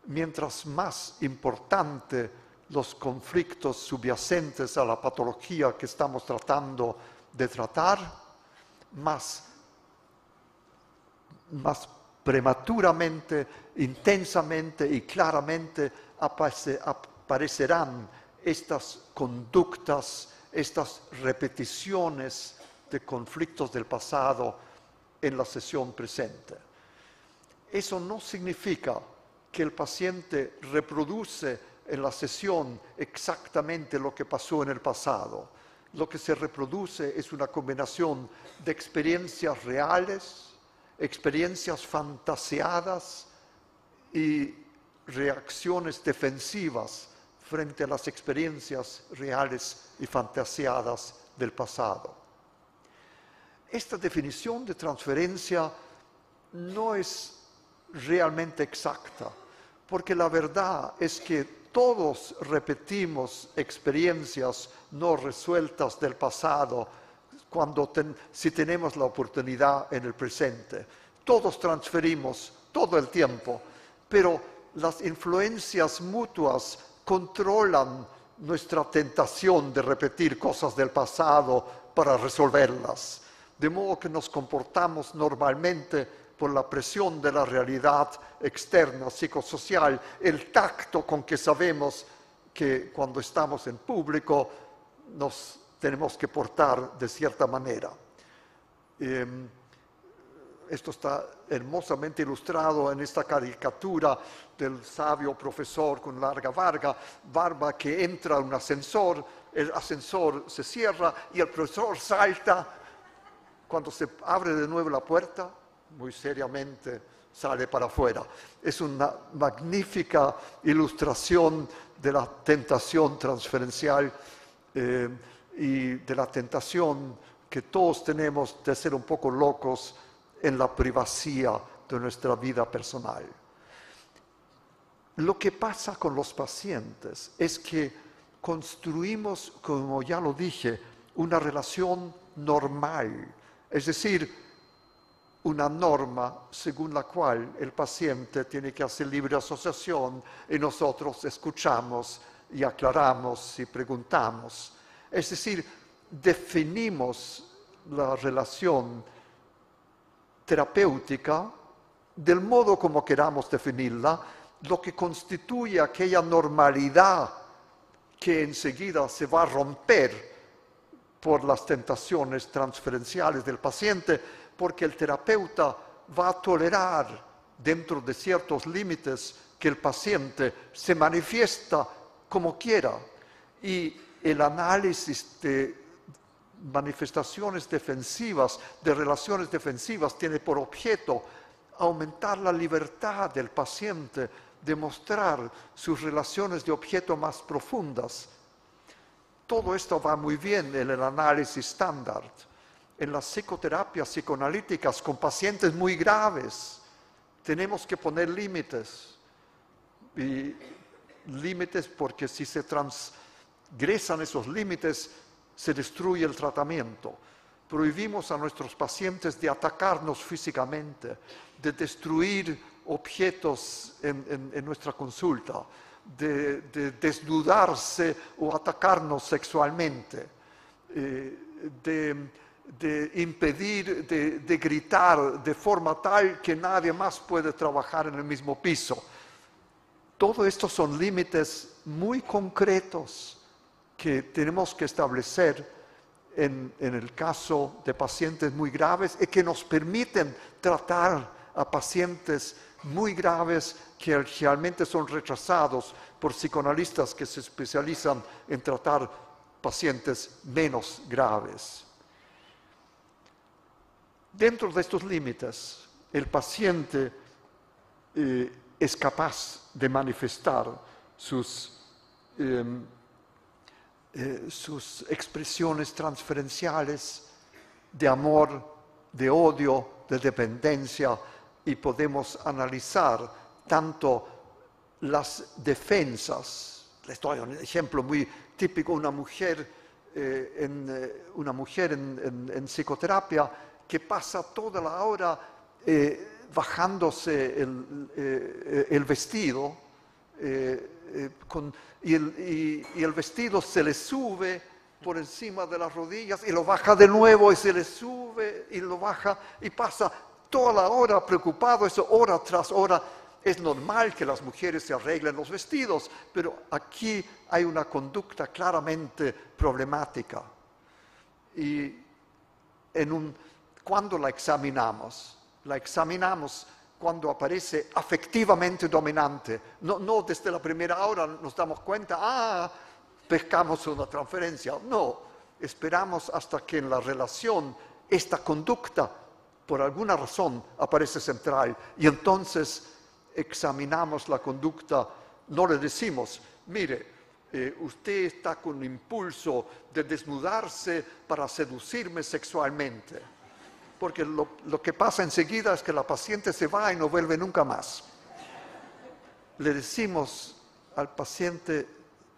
Mientras más importante los conflictos subyacentes a la patología que estamos tratando de tratar, más prematuramente, intensamente y claramente aparecerán estas conductas, estas repeticiones de conflictos del pasado en la sesión presente. Eso no significa que el paciente reproduce en la sesión exactamente lo que pasó en el pasado. Lo que se reproduce es una combinación de experiencias reales, experiencias fantaseadas y reacciones defensivas frente a las experiencias reales y fantaseadas del pasado. Esta definición de transferencia no es realmente exacta, porque la verdad es que todos repetimos experiencias no resueltas del pasado si tenemos la oportunidad en el presente. Todos transferimos todo el tiempo, pero las influencias mutuas controlan nuestra tentación de repetir cosas del pasado para resolverlas. De modo que nos comportamos normalmente por la presión de la realidad externa, psicosocial, el tacto con que sabemos que cuando estamos en público nos tenemos que portar de cierta manera. Esto está hermosamente ilustrado en esta caricatura del sabio profesor con larga barba que entra a un ascensor, el ascensor se cierra y el profesor salta. Cuando se abre de nuevo la puerta, muy seriamente sale para afuera. Es una magnífica ilustración de la tentación transferencial y de la tentación que todos tenemos de ser un poco locos en la privacidad de nuestra vida personal. Lo que pasa con los pacientes es que construimos, como ya lo dije, una relación normal, es decir, una norma según la cual el paciente tiene que hacer libre asociación y nosotros escuchamos y aclaramos y preguntamos. Es decir, definimos la relación terapéutica del modo como queramos definirla, lo que constituye aquella normalidad que enseguida se va a romper por las tentaciones transferenciales del paciente, porque el terapeuta va a tolerar dentro de ciertos límites que el paciente se manifiesta como quiera. Y el análisis de manifestaciones defensivas, de relaciones defensivas, tiene por objeto aumentar la libertad del paciente de mostrar sus relaciones de objeto más profundas. Todo esto va muy bien en el análisis estándar. En las psicoterapias psicoanalíticas con pacientes muy graves tenemos que poner límites. Y límites porque si se transgresan esos límites se destruye el tratamiento. Prohibimos a nuestros pacientes de atacarnos físicamente, de destruir objetos en nuestra consulta, de desnudarse o atacarnos sexualmente, de de impedir, de gritar de forma tal que nadie más puede trabajar en el mismo piso. Todo esto son límites muy concretos que tenemos que establecer en el caso de pacientes muy graves y que nos permiten tratar a pacientes muy graves que realmente son rechazados por psicoanalistas que se especializan en tratar pacientes menos graves. Dentro de estos límites, el paciente es capaz de manifestar sus expresiones transferenciales de amor, de odio, de dependencia, y podemos analizar tanto las defensas. Les doy un ejemplo muy típico: una mujer en psicoterapia que pasa toda la hora bajándose el vestido, y el vestido se le sube por encima de las rodillas y lo baja de nuevo y se le sube y lo baja y pasa toda la hora preocupado, eso hora tras hora. Es normal que las mujeres se arreglen los vestidos, pero aquí hay una conducta claramente problemática. Y cuando la examinamos cuando aparece afectivamente dominante. No desde la primera hora nos damos cuenta, pescamos una transferencia. No, esperamos hasta que en la relación esta conducta, por alguna razón, aparece central. Y entonces examinamos la conducta, no le decimos, mire, usted está con impulso de desnudarse para seducirme sexualmente. Porque lo que pasa enseguida es que la paciente se va y no vuelve nunca más. Le decimos al paciente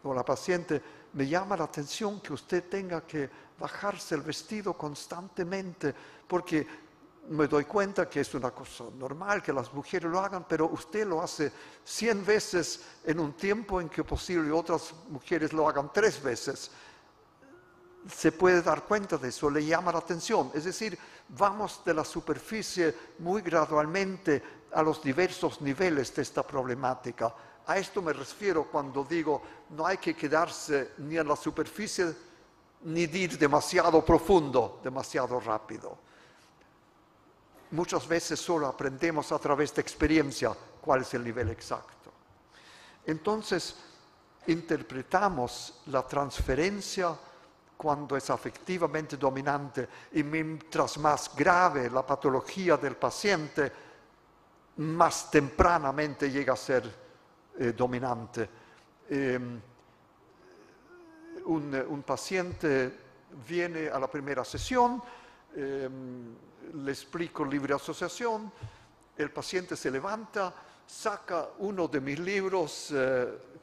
o a la paciente, me llama la atención que usted tenga que bajarse el vestido constantemente, porque me doy cuenta que es una cosa normal que las mujeres lo hagan, pero usted lo hace 100 veces en un tiempo en que posible otras mujeres lo hagan 3 veces. Se puede dar cuenta de eso, le llama la atención. Es decir, vamos de la superficie muy gradualmente a los diversos niveles de esta problemática. A esto me refiero cuando digo, no hay que quedarse ni en la superficie ni ir demasiado profundo, demasiado rápido. Muchas veces solo aprendemos a través de experiencia cuál es el nivel exacto. Entonces, interpretamos la transferencia cuando es afectivamente dominante, y mientras más grave la patología del paciente, más tempranamente llega a ser dominante. Un paciente viene a la primera sesión, le explico libre asociación, el paciente se levanta, saca uno de mis libros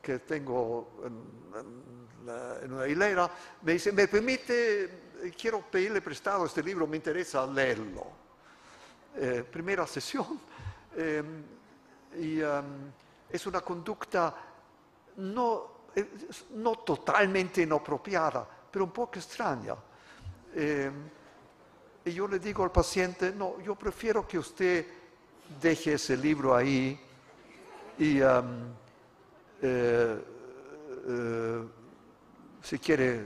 que tengo en una hilera, me dice, ¿me permite? Quiero pedirle prestado este libro, me interesa leerlo. Primera sesión, es una conducta no totalmente inapropiada, pero un poco extraña. Y yo le digo al paciente, no, yo prefiero que usted deje ese libro ahí y si quiere,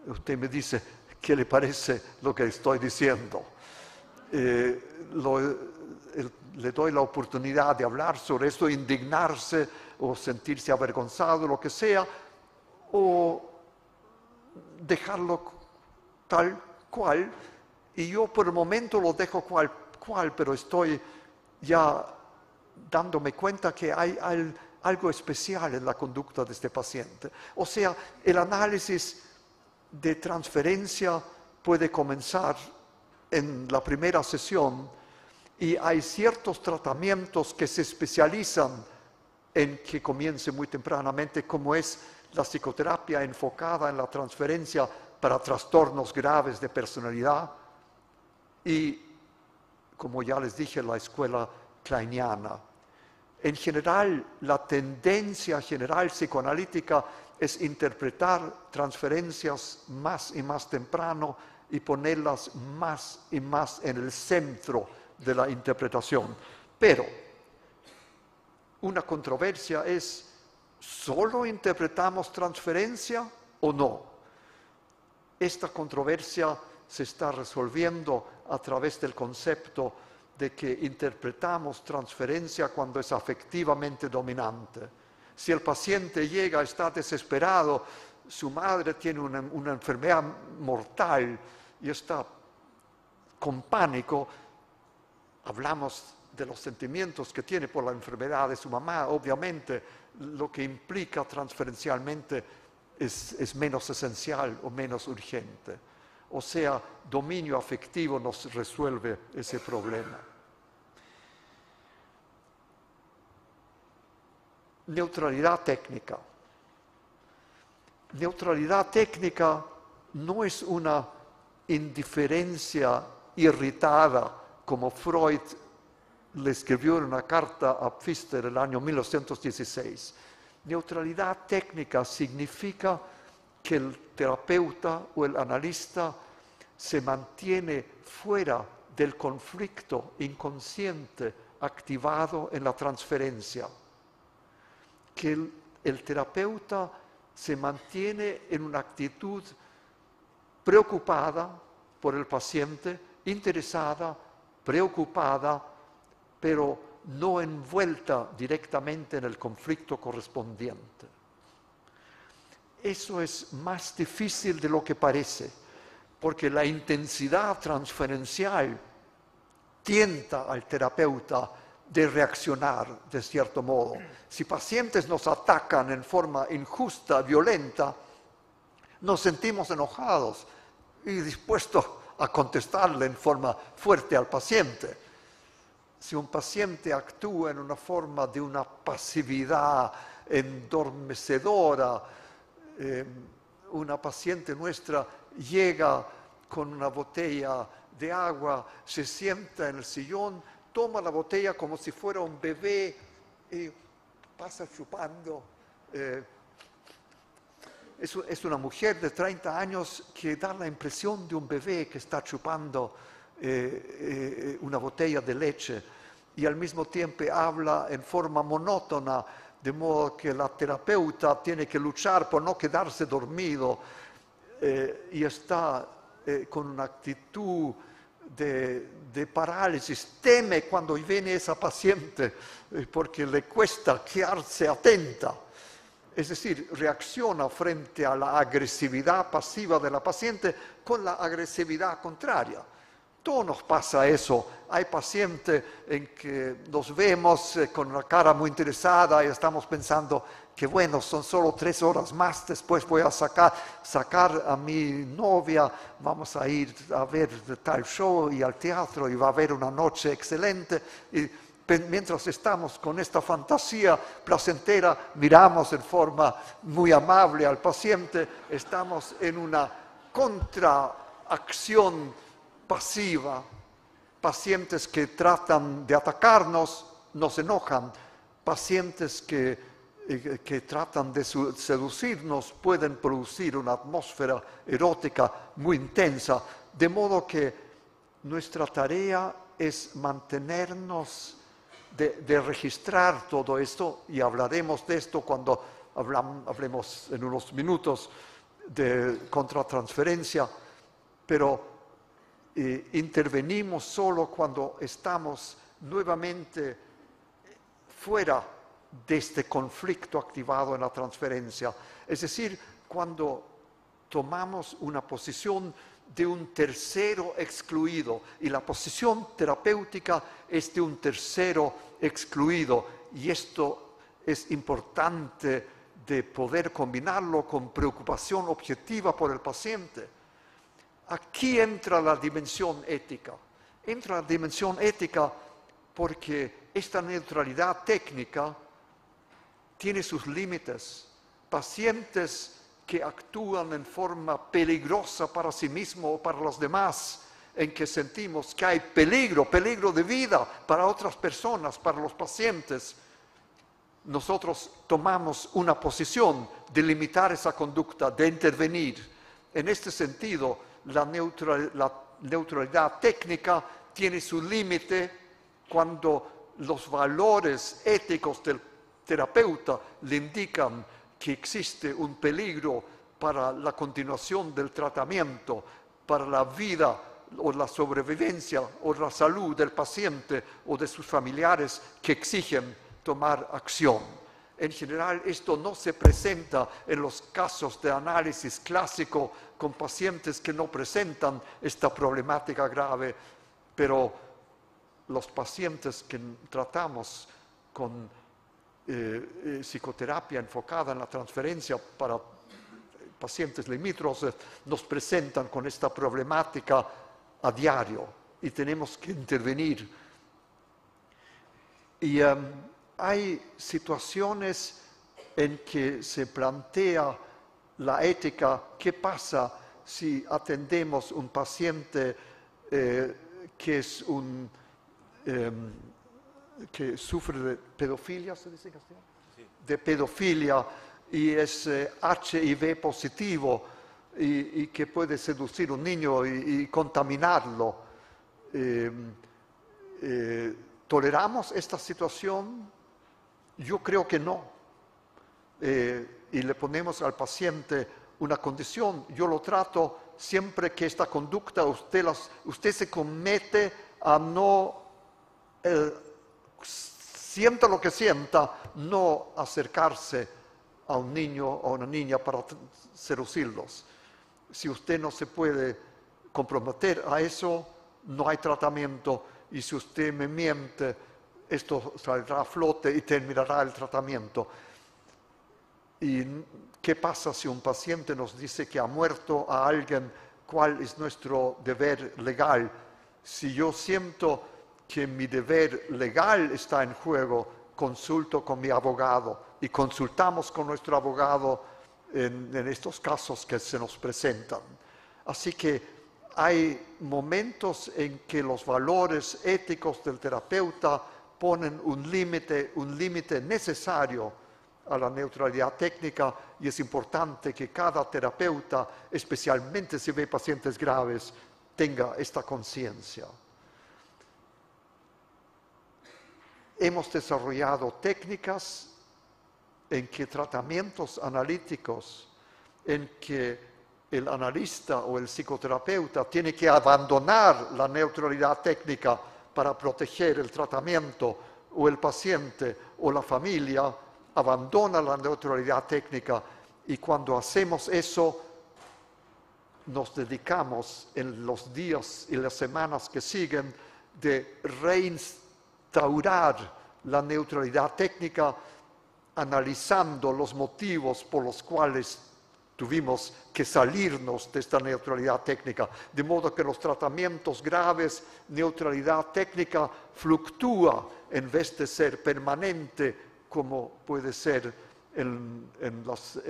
usted me dice qué le parece lo que estoy diciendo. Le doy la oportunidad de hablar sobre esto, indignarse o sentirse avergonzado, lo que sea, o dejarlo tal cual, y yo por el momento lo dejo cual, pero estoy ya dándome cuenta que hay algo especial en la conducta de este paciente. O sea, el análisis de transferencia puede comenzar en la primera sesión y hay ciertos tratamientos que se especializan en que comience muy tempranamente, como es la psicoterapia enfocada en la transferencia para trastornos graves de personalidad y, como ya les dije, la escuela kleiniana. En general, la tendencia general psicoanalítica es interpretar transferencias más y más temprano y ponerlas más y más en el centro de la interpretación. Pero una controversia es, ¿solo interpretamos transferencia o no? Esta controversia se está resolviendo a través del concepto de que interpretamos transferencia cuando es afectivamente dominante. Si el paciente llega, está desesperado, su madre tiene una enfermedad mortal y está con pánico, hablamos de los sentimientos que tiene por la enfermedad de su mamá, obviamente lo que implica transferencialmente es menos esencial o menos urgente. O sea, dominio afectivo nos resuelve ese problema. Neutralidad técnica. Neutralidad técnica no es una indiferencia irritada como Freud le escribió en una carta a Pfister en el año 1916. Neutralidad técnica significa que el terapeuta o el analista se mantiene fuera del conflicto inconsciente activado en la transferencia. Que el terapeuta se mantiene en una actitud preocupada por el paciente, interesada, preocupada, pero no envuelta directamente en el conflicto correspondiente. Eso es más difícil de lo que parece, porque la intensidad transferencial tienta al terapeuta de reaccionar de cierto modo. Si pacientes nos atacan en forma injusta, violenta, nos sentimos enojados y dispuestos a contestarle en forma fuerte al paciente. Si un paciente actúa en una forma de una pasividad endormecedora, una paciente nuestra llega con una botella de agua, se sienta en el sillón, toma la botella como si fuera un bebé y pasa chupando. Es una mujer de 30 años que da la impresión de un bebé que está chupando una botella de leche y al mismo tiempo habla en forma monótona, de modo que la terapeuta tiene que luchar por no quedarse dormido y está con una actitud de parálisis. Teme cuando viene esa paciente porque le cuesta quedarse atenta. Es decir, reacciona frente a la agresividad pasiva de la paciente con la agresividad contraria. Todo nos pasa eso. Hay pacientes en que nos vemos con una cara muy interesada y estamos pensando que bueno, son solo 3 horas más, después voy a sacar a mi novia, vamos a ir a ver tal show y al teatro y va a haber una noche excelente. Y mientras estamos con esta fantasía placentera, miramos en forma muy amable al paciente, estamos en una contraacción pasiva. Pacientes que tratan de atacarnos nos enojan, pacientes que tratan de seducirnos pueden producir una atmósfera erótica muy intensa, de modo que nuestra tarea es mantenernos de registrar todo esto, y hablaremos de esto cuando hablemos en unos minutos de contratransferencia, pero intervenimos solo cuando estamos nuevamente fuera de este conflicto activado en la transferencia. Es decir, cuando tomamos una posición de un tercero excluido, y la posición terapéutica es de un tercero excluido, y esto es importante de poder combinarlo con preocupación objetiva por el paciente. Aquí entra la dimensión ética. Entra la dimensión ética porque esta neutralidad técnica tiene sus límites. Pacientes que actúan en forma peligrosa para sí mismos o para los demás, en que sentimos que hay peligro de vida para otras personas, para los pacientes, nosotros tomamos una posición de limitar esa conducta, de intervenir. En este sentido, la neutralidad técnica tiene su límite cuando los valores éticos del terapeuta le indican que existe un peligro para la continuación del tratamiento, para la vida o la sobrevivencia o la salud del paciente o de sus familiares que exigen tomar acción. En general, esto no se presenta en los casos de análisis clásico con pacientes que no presentan esta problemática grave, pero los pacientes que tratamos con psicoterapia enfocada en la transferencia para pacientes limítrofes nos presentan con esta problemática a diario y tenemos que intervenir. Y hay situaciones en que se plantea la ética, ¿qué pasa si atendemos un paciente que es que sufre de pedofilia, ¿se dice en castellano? Sí. De pedofilia y es HIV positivo y que puede seducir a un niño y contaminarlo? ¿Toleramos esta situación? Yo creo que no. Y le ponemos al paciente una condición. Yo lo trato siempre que esta conducta usted se comete a no, sienta lo que sienta, no acercarse a un niño o a una niña para seducirlos. Si usted no se puede comprometer a eso, no hay tratamiento, y si usted me miente, esto saldrá a flote y terminará el tratamiento. ¿Y qué pasa si un paciente nos dice que ha muerto a alguien? ¿Cuál es nuestro deber legal? Si yo siento que mi deber legal está en juego, consulto con mi abogado y consultamos con nuestro abogado en estos casos que se nos presentan. Así que hay momentos en que los valores éticos del terapeuta ponen un límite necesario a la neutralidad técnica, y es importante que cada terapeuta, especialmente si ve pacientes graves, tenga esta conciencia. Hemos desarrollado técnicas en que tratamientos analíticos, en que el analista o el psicoterapeuta tiene que abandonar la neutralidad técnica para proteger el tratamiento, o el paciente o la familia abandona la neutralidad técnica, y cuando hacemos eso nos dedicamos en los días y las semanas que siguen de reinstaurar la neutralidad técnica, analizando los motivos por los cuales tuvimos que salirnos de esta neutralidad técnica, de modo que los tratamientos graves, neutralidad técnica fluctúa en vez de ser permanente, como puede ser en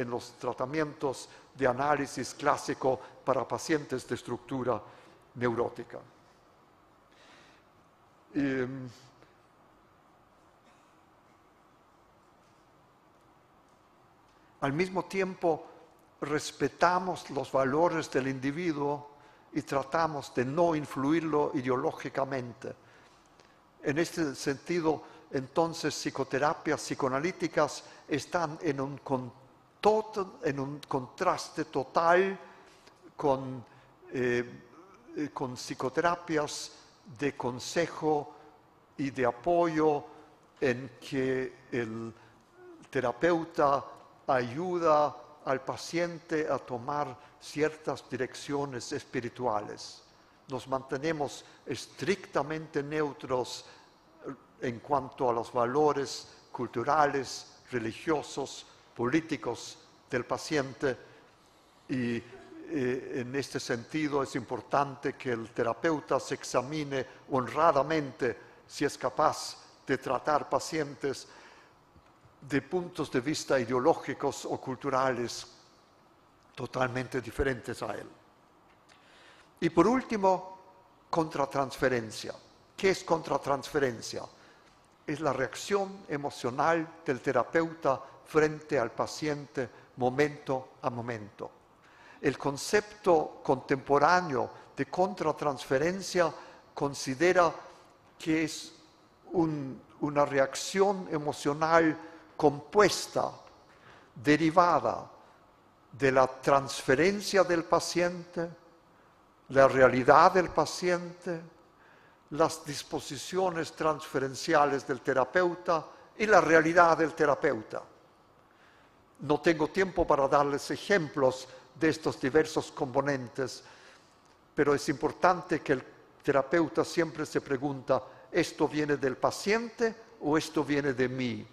los tratamientos de análisis clásico para pacientes de estructura neurótica. Al mismo tiempo, respetamos los valores del individuo y tratamos de no influirlo ideológicamente. En este sentido, entonces, psicoterapias psicoanalíticas están en un contraste total con psicoterapias de consejo y de apoyo, en que el terapeuta ayuda al paciente a tomar ciertas direcciones espirituales. Nos mantenemos estrictamente neutros en cuanto a los valores culturales, religiosos, políticos del paciente, y en este sentido es importante que el terapeuta se examine honradamente si es capaz de tratar pacientes de puntos de vista ideológicos o culturales totalmente diferentes a él. Y por último, contratransferencia. ¿Qué es contratransferencia? Es la reacción emocional del terapeuta frente al paciente momento a momento. El concepto contemporáneo de contratransferencia considera que es una reacción emocional compuesta, derivada de la transferencia del paciente, la realidad del paciente, las disposiciones transferenciales del terapeuta y la realidad del terapeuta. No tengo tiempo para darles ejemplos de estos diversos componentes, pero es importante que el terapeuta siempre se pregunta, ¿esto viene del paciente o esto viene de mí?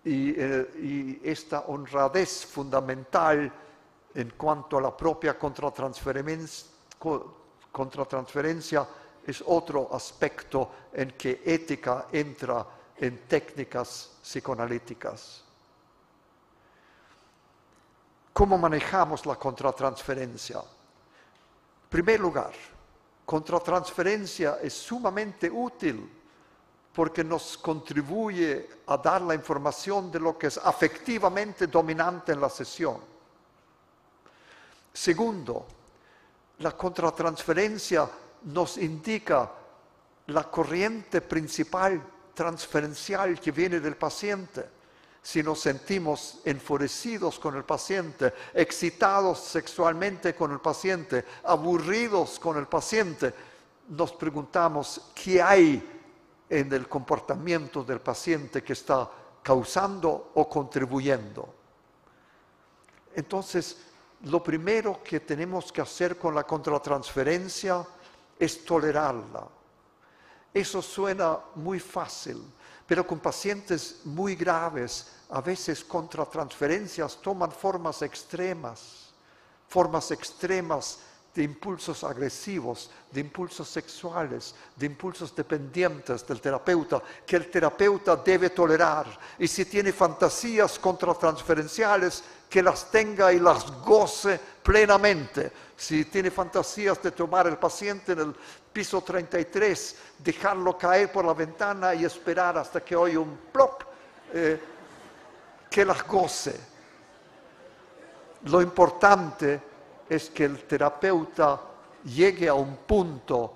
Y esta honradez fundamental en cuanto a la propia contratransferencia es otro aspecto en que ética entra en técnicas psicoanalíticas. ¿Cómo manejamos la contratransferencia? En primer lugar, contratransferencia es sumamente útil porque nos contribuye a dar la información de lo que es afectivamente dominante en la sesión. Segundo, la contratransferencia nos indica la corriente principal transferencial que viene del paciente. Si nos sentimos enfurecidos con el paciente, excitados sexualmente con el paciente, aburridos con el paciente, nos preguntamos qué hay en el comportamiento del paciente que está causando o contribuyendo. Entonces, lo primero que tenemos que hacer con la contratransferencia es tolerarla. Eso suena muy fácil, pero con pacientes muy graves, a veces contratransferencias toman formas extremas de impulsos agresivos, de impulsos sexuales, de impulsos dependientes del terapeuta, que el terapeuta debe tolerar. Y si tiene fantasías contratransferenciales, que las tenga y las goce plenamente. Si tiene fantasías de tomar el paciente en el piso 33, dejarlo caer por la ventana y esperar hasta que oye un plop, que las goce. Lo importante es que el terapeuta llegue a un punto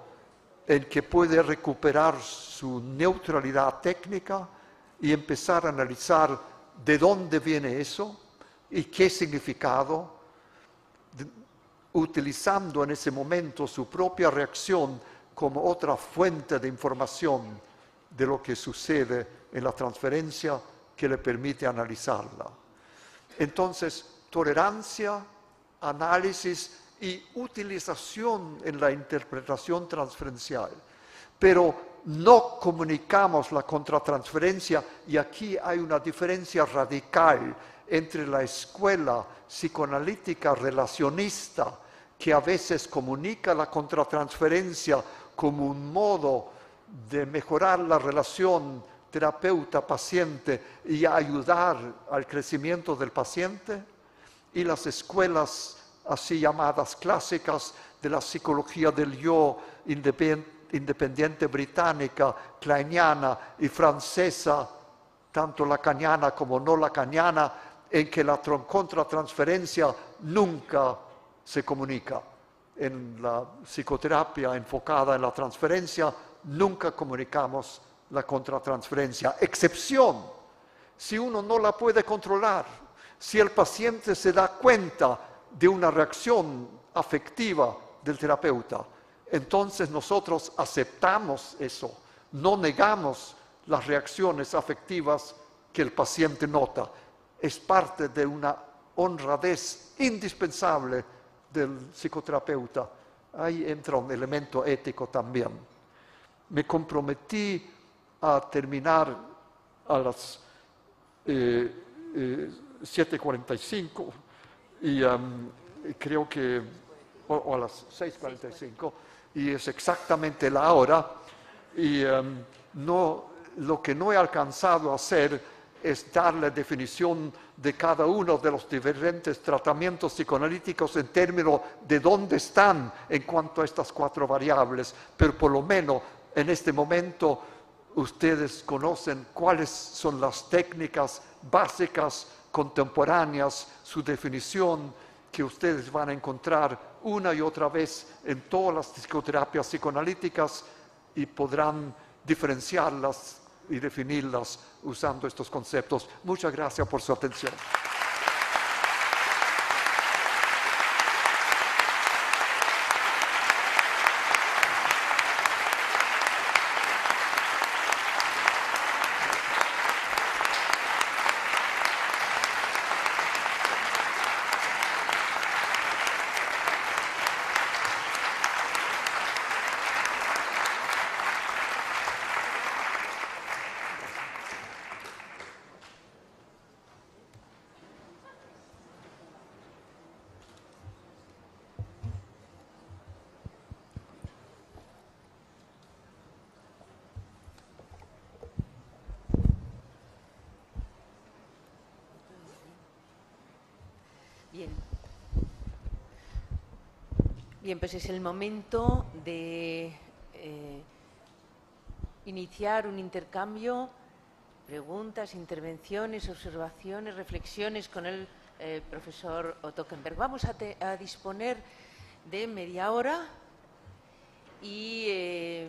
en que puede recuperar su neutralidad técnica y empezar a analizar de dónde viene eso y qué significado, utilizando en ese momento su propia reacción como otra fuente de información de lo que sucede en la transferencia que le permite analizarla. Entonces, tolerancia, análisis y utilización en la interpretación transferencial. Pero no comunicamos la contratransferencia y aquí hay una diferencia radical entre la escuela psicoanalítica relacionista, que a veces comunica la contratransferencia como un modo de mejorar la relación terapeuta-paciente y ayudar al crecimiento del paciente, y las escuelas así llamadas clásicas de la psicología del yo independiente británica, kleiniana y francesa, tanto lacaniana como no lacaniana, en que la contratransferencia nunca se comunica. En la psicoterapia enfocada en la transferencia, nunca comunicamos la contratransferencia. Excepción, si uno no la puede controlar. Si el paciente se da cuenta de una reacción afectiva del terapeuta, entonces nosotros aceptamos eso, no negamos las reacciones afectivas que el paciente nota. Es parte de una honradez indispensable del psicoterapeuta. Ahí entra un elemento ético también. Me comprometí a terminar a las 7:45 y creo que, o a las 6:45, y es exactamente la hora, y lo que no he alcanzado a hacer es dar la definición de cada uno de los diferentes tratamientos psicoanalíticos en términos de dónde están en cuanto a estas 4 variables, pero por lo menos en este momento ustedes conocen cuáles son las técnicas básicas contemporáneas, su definición, que ustedes van a encontrar una y otra vez en todas las psicoterapias psicoanalíticas y podrán diferenciarlas y definirlas usando estos conceptos. Muchas gracias por su atención. Bien, pues es el momento de iniciar un intercambio, preguntas, intervenciones, observaciones, reflexiones con el profesor Otto Kemper. Vamos a disponer de media hora y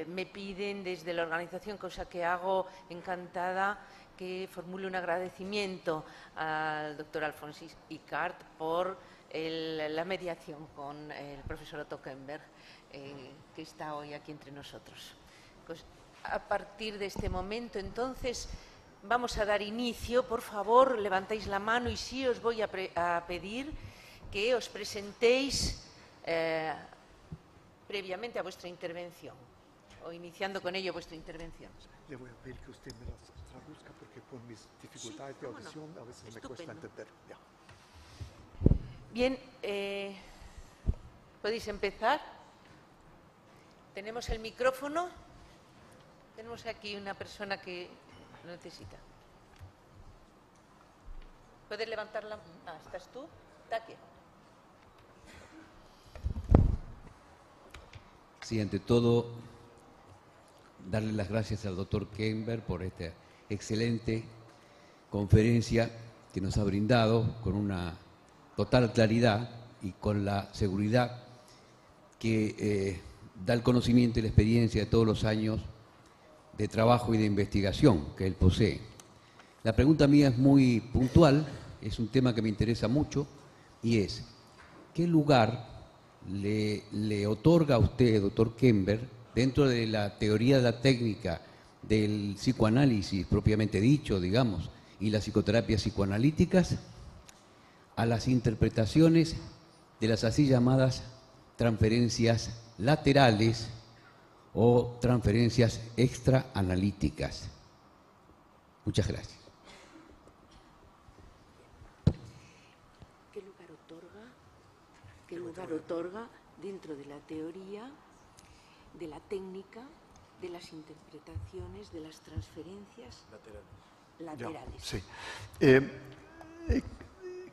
me piden desde la organización, cosa que hago encantada, que formule un agradecimiento al doctor Alphonse Icart por la mediación con el profesor Otto Kemper, que está hoy aquí entre nosotros. Pues, a partir de este momento, entonces, vamos a dar inicio. Por favor, levantáis la mano y sí os voy a pedir que os presentéis previamente a vuestra intervención, o iniciando con ello vuestra intervención. Le voy a pedir que usted me las traduzca porque por mis dificultades de audición a veces me cuesta entender. Ya. Bien, ¿podéis empezar? ¿Tenemos el micrófono? Tenemos aquí una persona que lo necesita. ¿Puedes levantar la mano? Ah, ¿estás tú? Taque. Sí, ante todo, darle las gracias al doctor Kemper por esta excelente conferencia que nos ha brindado con una total claridad y con la seguridad que da el conocimiento y la experiencia de todos los años de trabajo y de investigación que él posee. La pregunta mía es muy puntual, es un tema que me interesa mucho y es, ¿qué lugar le otorga a usted, doctor Kemper, dentro de la teoría de la técnica del psicoanálisis propiamente dicho, digamos, y las psicoterapias psicoanalíticas, a las interpretaciones de las así llamadas transferencias laterales o transferencias extraanalíticas? Muchas gracias. ¿Qué lugar otorga dentro de la teoría, de la técnica, de las interpretaciones, de las transferencias laterales? Sí.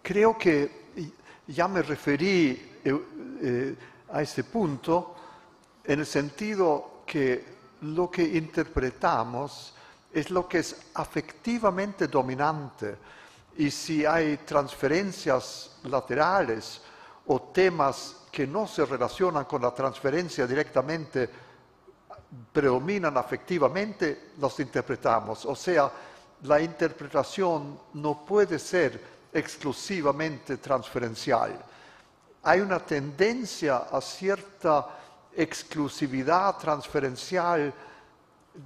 Creo que ya me referí a ese punto en el sentido que lo que interpretamos es lo que es afectivamente dominante, y si hay transferencias laterales o temas que no se relacionan con la transferencia directamente, predominan afectivamente, los interpretamos. O sea, la interpretación no puede ser exclusivamente transferencial. Hay una tendencia a cierta exclusividad transferencial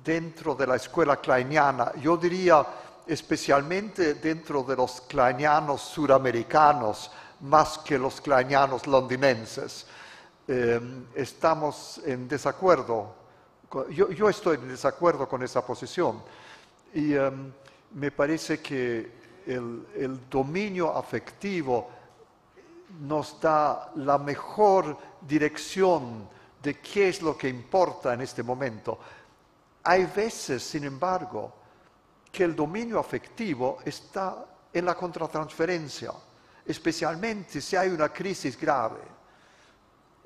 dentro de la escuela kleiniana. Yo diría especialmente dentro de los kleinianos suramericanos, más que los kleinianos londinenses. Estamos en desacuerdo. Yo estoy en desacuerdo con esa posición. Y me parece que el dominio afectivo nos da la mejor dirección de qué es lo que importa en este momento. Hay veces, sin embargo, que el dominio afectivo está en la contratransferencia, especialmente si hay una crisis grave.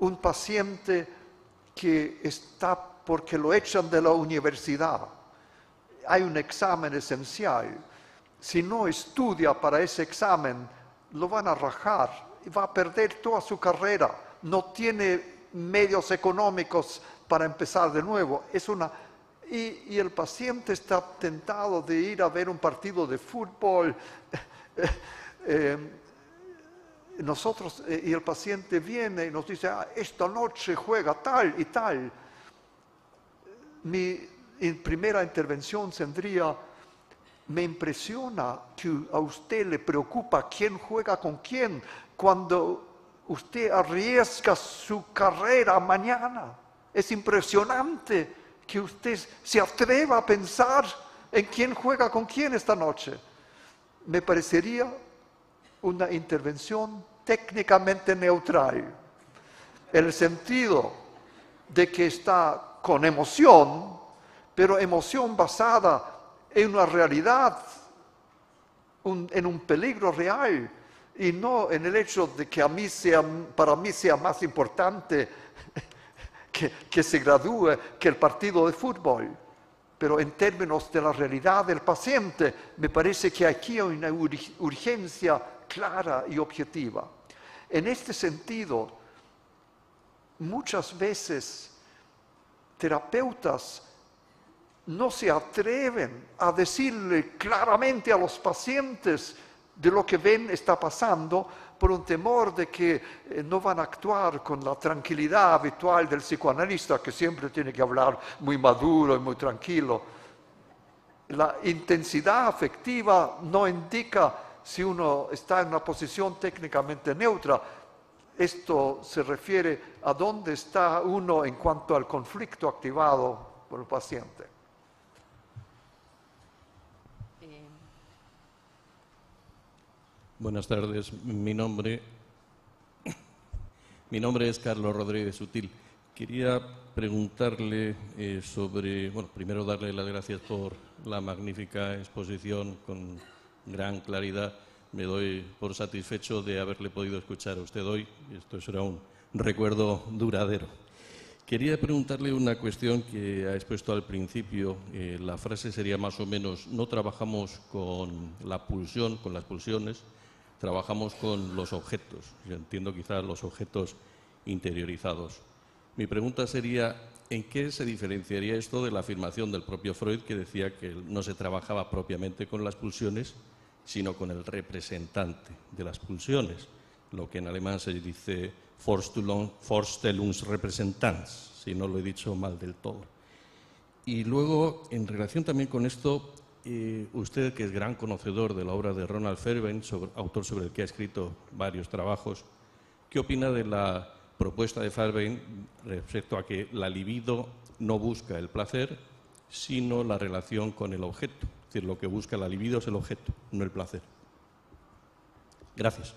Un paciente que está porque lo echan de la universidad, hay un examen esencial. Si no estudia para ese examen, lo van a rajar y va a perder toda su carrera. No tiene medios económicos para empezar de nuevo. Y el paciente está tentado de ir a ver un partido de fútbol. Y el paciente viene y nos dice, esta noche juega tal y tal. Mi primera intervención tendría, me impresiona que a usted le preocupa quién juega con quién cuando usted arriesga su carrera mañana. Es impresionante que usted se atreva a pensar en quién juega con quién esta noche. Me parecería una intervención técnicamente neutral. El sentido de que está con emoción, pero emoción basada en una realidad, en un peligro real, y no en el hecho de que para mí sea más importante que se gradúe que el partido de fútbol. Pero en términos de la realidad del paciente, me parece que aquí hay una urgencia clara y objetiva. En este sentido, muchas veces terapeutas no se atreven a decirle claramente a los pacientes de lo que ven está pasando por un temor de que no van a actuar con la tranquilidad habitual del psicoanalista, que siempre tiene que hablar muy maduro y muy tranquilo. La intensidad afectiva no indica si uno está en una posición técnicamente neutra. Esto se refiere a dónde está uno en cuanto al conflicto activado por el paciente. Buenas tardes. Mi nombre es Carlos Rodríguez Sutil. Quería preguntarle primero darle las gracias por la magnífica exposición con gran claridad. Me doy por satisfecho de haberle podido escuchar a usted hoy. Esto será un recuerdo duradero. Quería preguntarle una cuestión que ha expuesto al principio. La frase sería más o menos: no trabajamos con la pulsión, con las pulsiones, trabajamos con los objetos. Yo entiendo quizás los objetos interiorizados. Mi pregunta sería: ¿en qué se diferenciaría esto de la afirmación del propio Freud, que decía que no se trabajaba propiamente con las pulsiones, sino con el representante de las pulsiones, lo que en alemán se dice Vorstellungsrepräsentanz, si no lo he dicho mal del todo? Y luego, en relación también con esto, usted, que es gran conocedor de la obra de Ronald Fairbairn, autor sobre el que ha escrito varios trabajos, ¿qué opina de la propuesta de Fairbairn respecto a que la libido no busca el placer, sino la relación con el objeto? Es decir, lo que busca la libido es el objeto, no el placer. Gracias.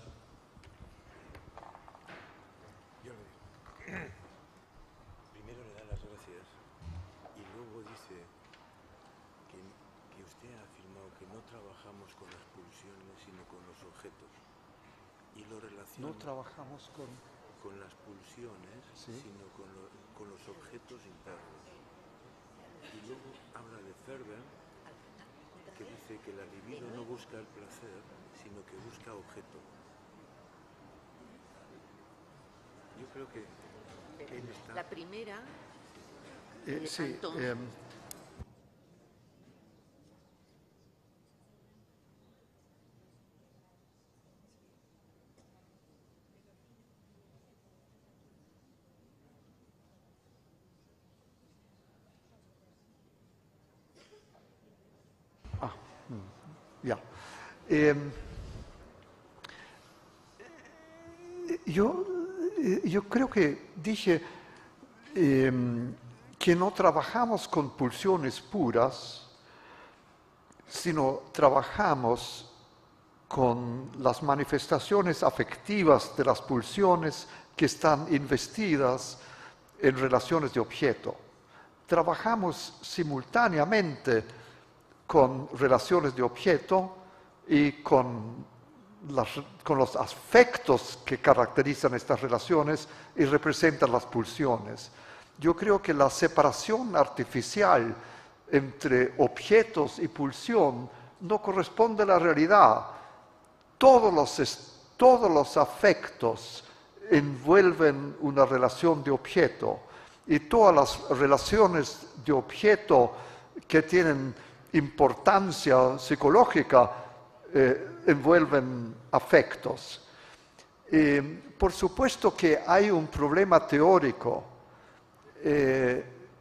Primero le da las gracias y luego dice que usted ha afirmado que no trabajamos con las pulsiones sino con los objetos y lo relaciona. No trabajamos con las pulsiones, ¿sí?, sino con los objetos internos. Y luego habla de Fairbairn, que dice que la libido no busca el placer, sino que busca objeto. Yo creo que él está... La primera, sí, Antón. Ya. Yo creo que dije que no trabajamos con pulsiones puras, sino trabajamos con las manifestaciones afectivas de las pulsiones que están investidas en relaciones de objeto. Trabajamos simultáneamente con relaciones de objeto y con los afectos que caracterizan estas relaciones y representan las pulsiones. Yo creo que la separación artificial entre objetos y pulsión no corresponde a la realidad. Todos los todos los afectos envuelven una relación de objeto y todas las relaciones de objeto que tienen importancia psicológica envuelven afectos. Por supuesto que hay un problema teórico.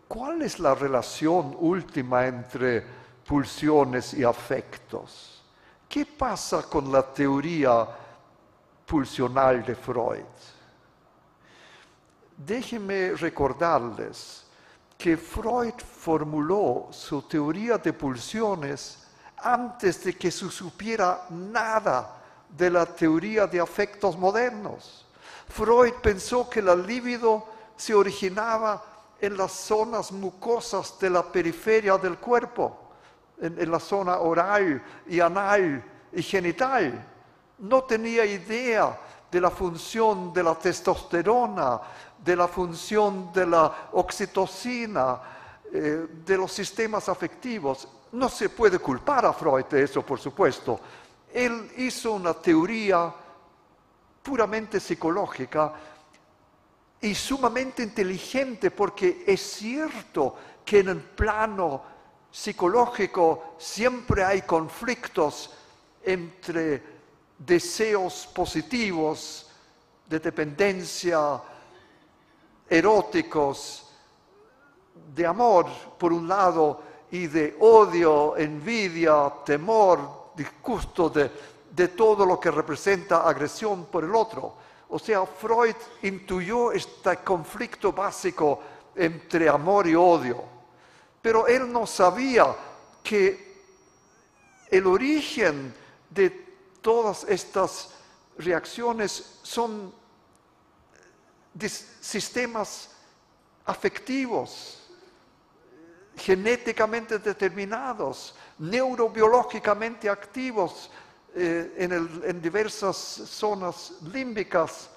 ¿Cuál es la relación última entre pulsiones y afectos? ¿Qué pasa con la teoría pulsional de Freud? Déjenme recordarles que Freud formuló su teoría de pulsiones antes de que se supiera nada de la teoría de afectos modernos. Freud pensó que la libido se originaba en las zonas mucosas de la periferia del cuerpo, en la zona oral y anal y genital. No tenía idea de la función de la testosterona, de la función de la oxitocina, de los sistemas afectivos. No se puede culpar a Freud de eso, por supuesto. Él hizo una teoría puramente psicológica y sumamente inteligente, porque es cierto que en el plano psicológico siempre hay conflictos entre deseos positivos de dependencia, eróticos, de amor por un lado y de odio, envidia, temor, disgusto de todo lo que representa agresión por el otro. O sea, Freud intuyó este conflicto básico entre amor y odio, pero él no sabía que el origen de todas estas reacciones son sistemas afectivos, genéticamente determinados, neurobiológicamente activos en diversas zonas límbicas,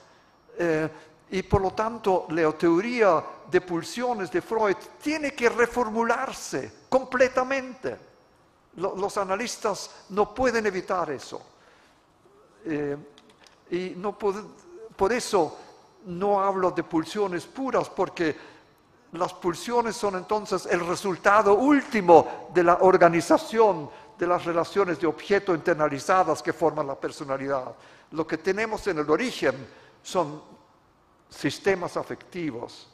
y por lo tanto la teoría de pulsiones de Freud tiene que reformularse completamente. Los analistas no pueden evitar eso. Y por eso no hablo de pulsiones puras, porque las pulsiones son entonces el resultado último de la organización de las relaciones de objeto internalizadas que forman la personalidad. Lo que tenemos en el origen son sistemas afectivos,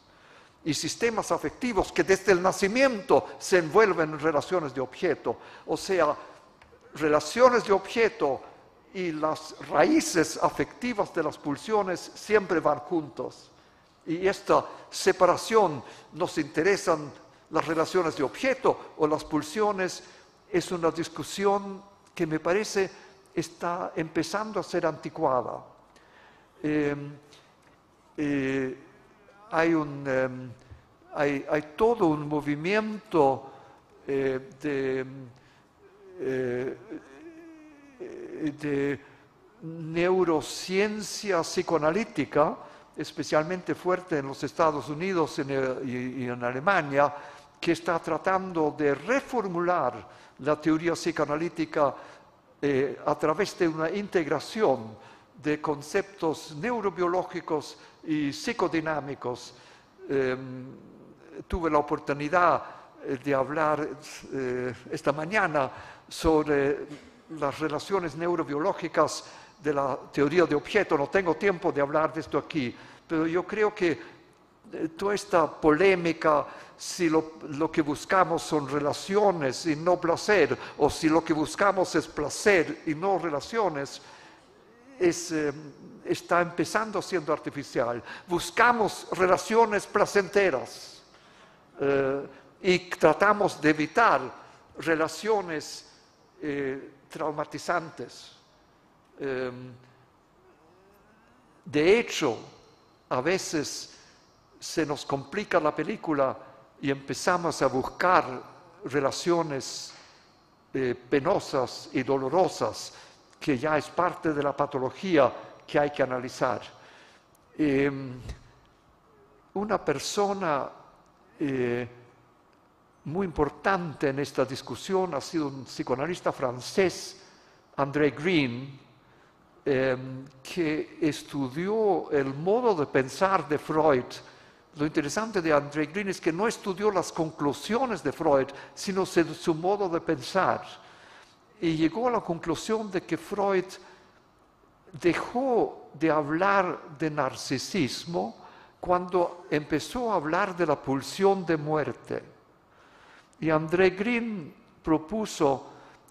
y sistemas afectivos que desde el nacimiento se envuelven en relaciones de objeto. O sea, relaciones de objeto y las raíces afectivas de las pulsiones siempre van juntos. Y esta separación, nos interesan las relaciones de objeto o las pulsiones, es una discusión que me parece está empezando a ser anticuada. Hay todo un movimiento de neurociencia psicoanalítica, especialmente fuerte en los Estados Unidos y en Alemania, que está tratando de reformular la teoría psicoanalítica a través de una integración de conceptos neurobiológicos y psicodinámicos. Tuve la oportunidad de hablar esta mañana sobre las relaciones neurobiológicas de la teoría de objeto. No tengo tiempo de hablar de esto aquí, pero yo creo que toda esta polémica, si lo que buscamos son relaciones y no placer, o si lo que buscamos es placer y no relaciones, está empezando siendo artificial. Buscamos relaciones placenteras y tratamos de evitar relaciones traumatizantes. De hecho, a veces se nos complica la película y empezamos a buscar relaciones penosas y dolorosas, que ya es parte de la patología que hay que analizar. Una persona muy importante en esta discusión ha sido un psicoanalista francés, André Green, que estudió el modo de pensar de Freud. Lo interesante de André Green es que no estudió las conclusiones de Freud, sino su modo de pensar. Y llegó a la conclusión de que Freud dejó de hablar de narcisismo cuando empezó a hablar de la pulsión de muerte. Y André Green propuso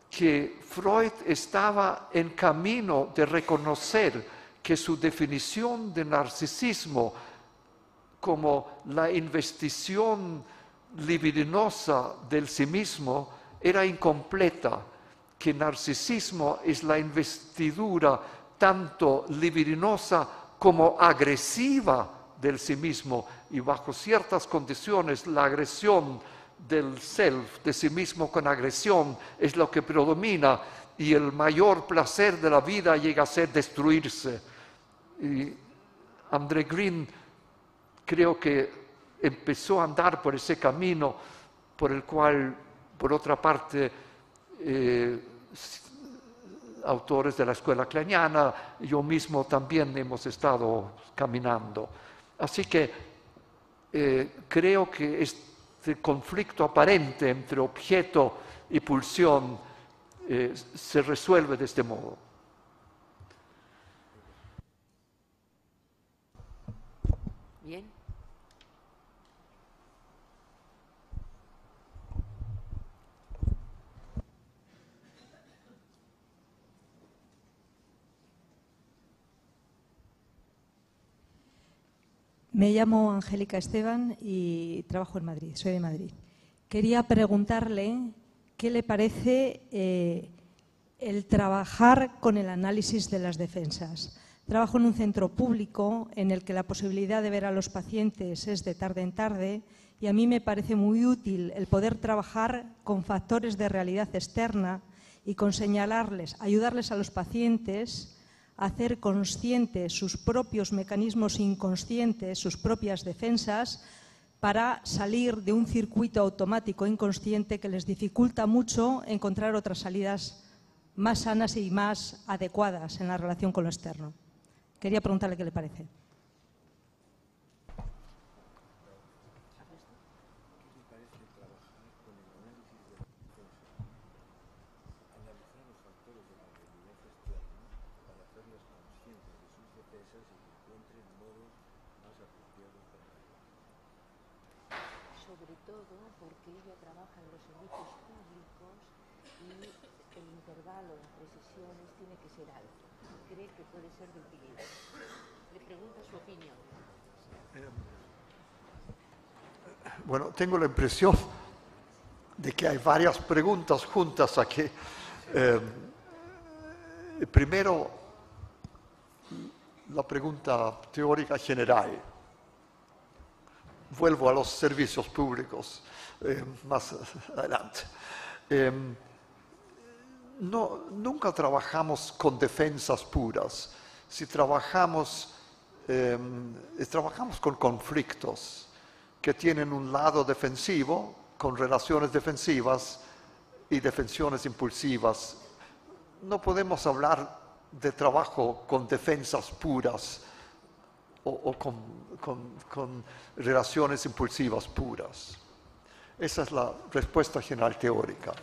que Freud estaba en camino de reconocer que su definición de narcisismo como la investigación libidinosa del sí mismo era incompleta, que narcisismo es la investidura tanto libidinosa como agresiva del sí mismo, y bajo ciertas condiciones la agresión del self, de sí mismo con agresión, es lo que predomina, y el mayor placer de la vida llega a ser destruirse. Y André Green creo que empezó a andar por ese camino por el cual, por otra parte, autores de la escuela kleiniana, yo mismo también hemos estado caminando. Así que creo que este conflicto aparente entre objeto y pulsión se resuelve de este modo. Bien. Me llamo Angélica Esteban y trabajo en Madrid, soy de Madrid. Quería preguntarle qué le parece el trabajar con el análisis de las defensas. Trabajo en un centro público en el que la posibilidad de ver a los pacientes es de tarde en tarde, y a mí me parece muy útil el poder trabajar con factores de realidad externa y con señalarles, ayudarles a los pacientes a hacer conscientes sus propios mecanismos inconscientes, sus propias defensas, para salir de un circuito automático inconsciente que les dificulta mucho encontrar otras salidas más sanas y más adecuadas en la relación con lo externo. Quería preguntarle qué le parece. Sobre todo porque ella trabaja en los servicios públicos y el intervalo entre sesiones tiene que ser alto. Cree que puede ser de utilidad. Le pregunta su opinión. Bueno, tengo la impresión de que hay varias preguntas juntas aquí. Primero, la pregunta teórica general. Vuelvo a los servicios públicos más adelante. Nunca trabajamos con defensas puras. Si trabajamos con conflictos que tienen un lado defensivo, con relaciones defensivas y defensiones impulsivas. No podemos hablar de trabajo con defensas puras o con relaciones impulsivas puras. Esa es la respuesta general teórica.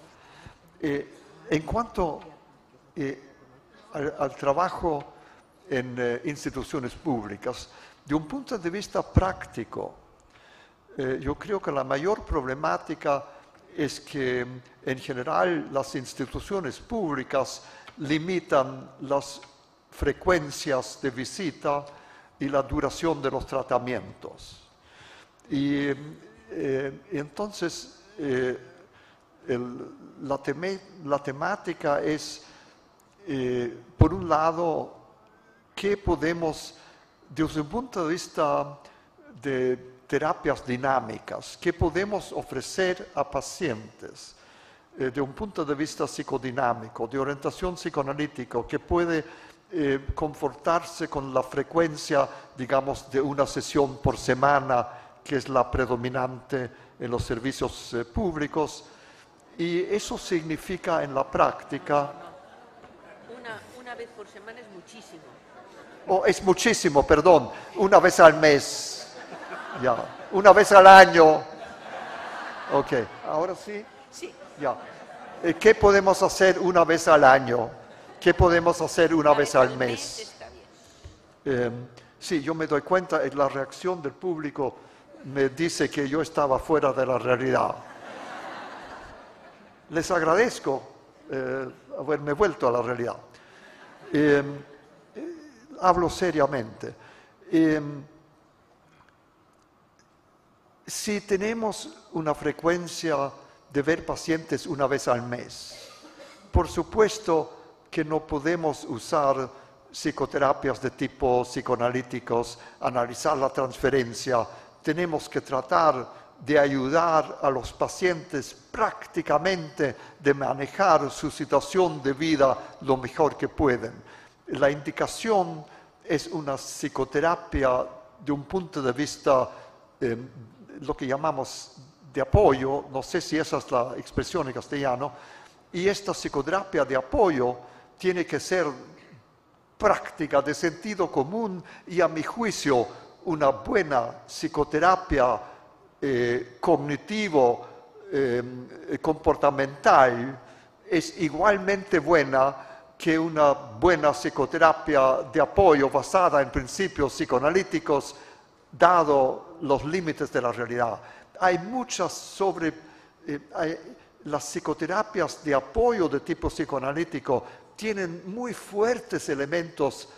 En cuanto al trabajo en instituciones públicas, de un punto de vista práctico, yo creo que la mayor problemática es que en general las instituciones públicas limitan las frecuencias de visita y la duración de los tratamientos. Y entonces la temática es, por un lado, qué podemos, desde un punto de vista de terapias dinámicas, qué podemos ofrecer a pacientes de un punto de vista psicodinámico, de orientación psicoanalítica, que puede confortarse con la frecuencia, digamos, de una sesión por semana, que es la predominante en los servicios públicos. Y eso significa en la práctica... Una vez por semana es muchísimo. Oh, es muchísimo, perdón. Una vez al mes. Ya. Una vez al año. Ok. ¿Ahora sí? Sí. Ya. ¿Qué podemos hacer una vez al año? ¿Qué podemos hacer una vez al mes? Está bien. Sí, yo me doy cuenta, la reacción del público me dice que yo estaba fuera de la realidad. Les agradezco haberme vuelto a la realidad. Hablo seriamente. Si tenemos una frecuencia de ver pacientes una vez al mes, por supuesto que no podemos usar psicoterapias de tipo psicoanalíticos, analizar la transferencia. Tenemos que tratar de ayudar a los pacientes prácticamente de manejar su situación de vida lo mejor que pueden. La indicación es una psicoterapia de un punto de vista, lo que llamamos de apoyo, no sé si esa es la expresión en castellano, y esta psicoterapia de apoyo tiene que ser práctica, de sentido común, y a mi juicio una buena psicoterapia cognitivo, comportamental, es igualmente buena que una buena psicoterapia de apoyo basada en principios psicoanalíticos, dado los límites de la realidad. Hay muchas las psicoterapias de apoyo de tipo psicoanalítico tienen muy fuertes elementos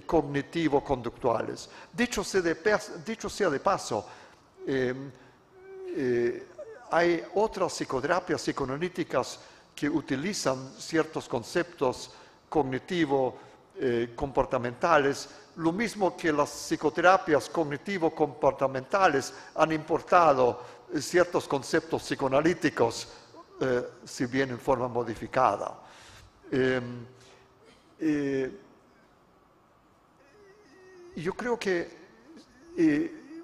cognitivo-conductuales. Dicho sea de paso, hay otras psicoterapias psicoanalíticas que utilizan ciertos conceptos cognitivo-comportamentales, lo mismo que las psicoterapias cognitivo-comportamentales han importado ciertos conceptos psicoanalíticos, si bien en forma modificada. Yo creo que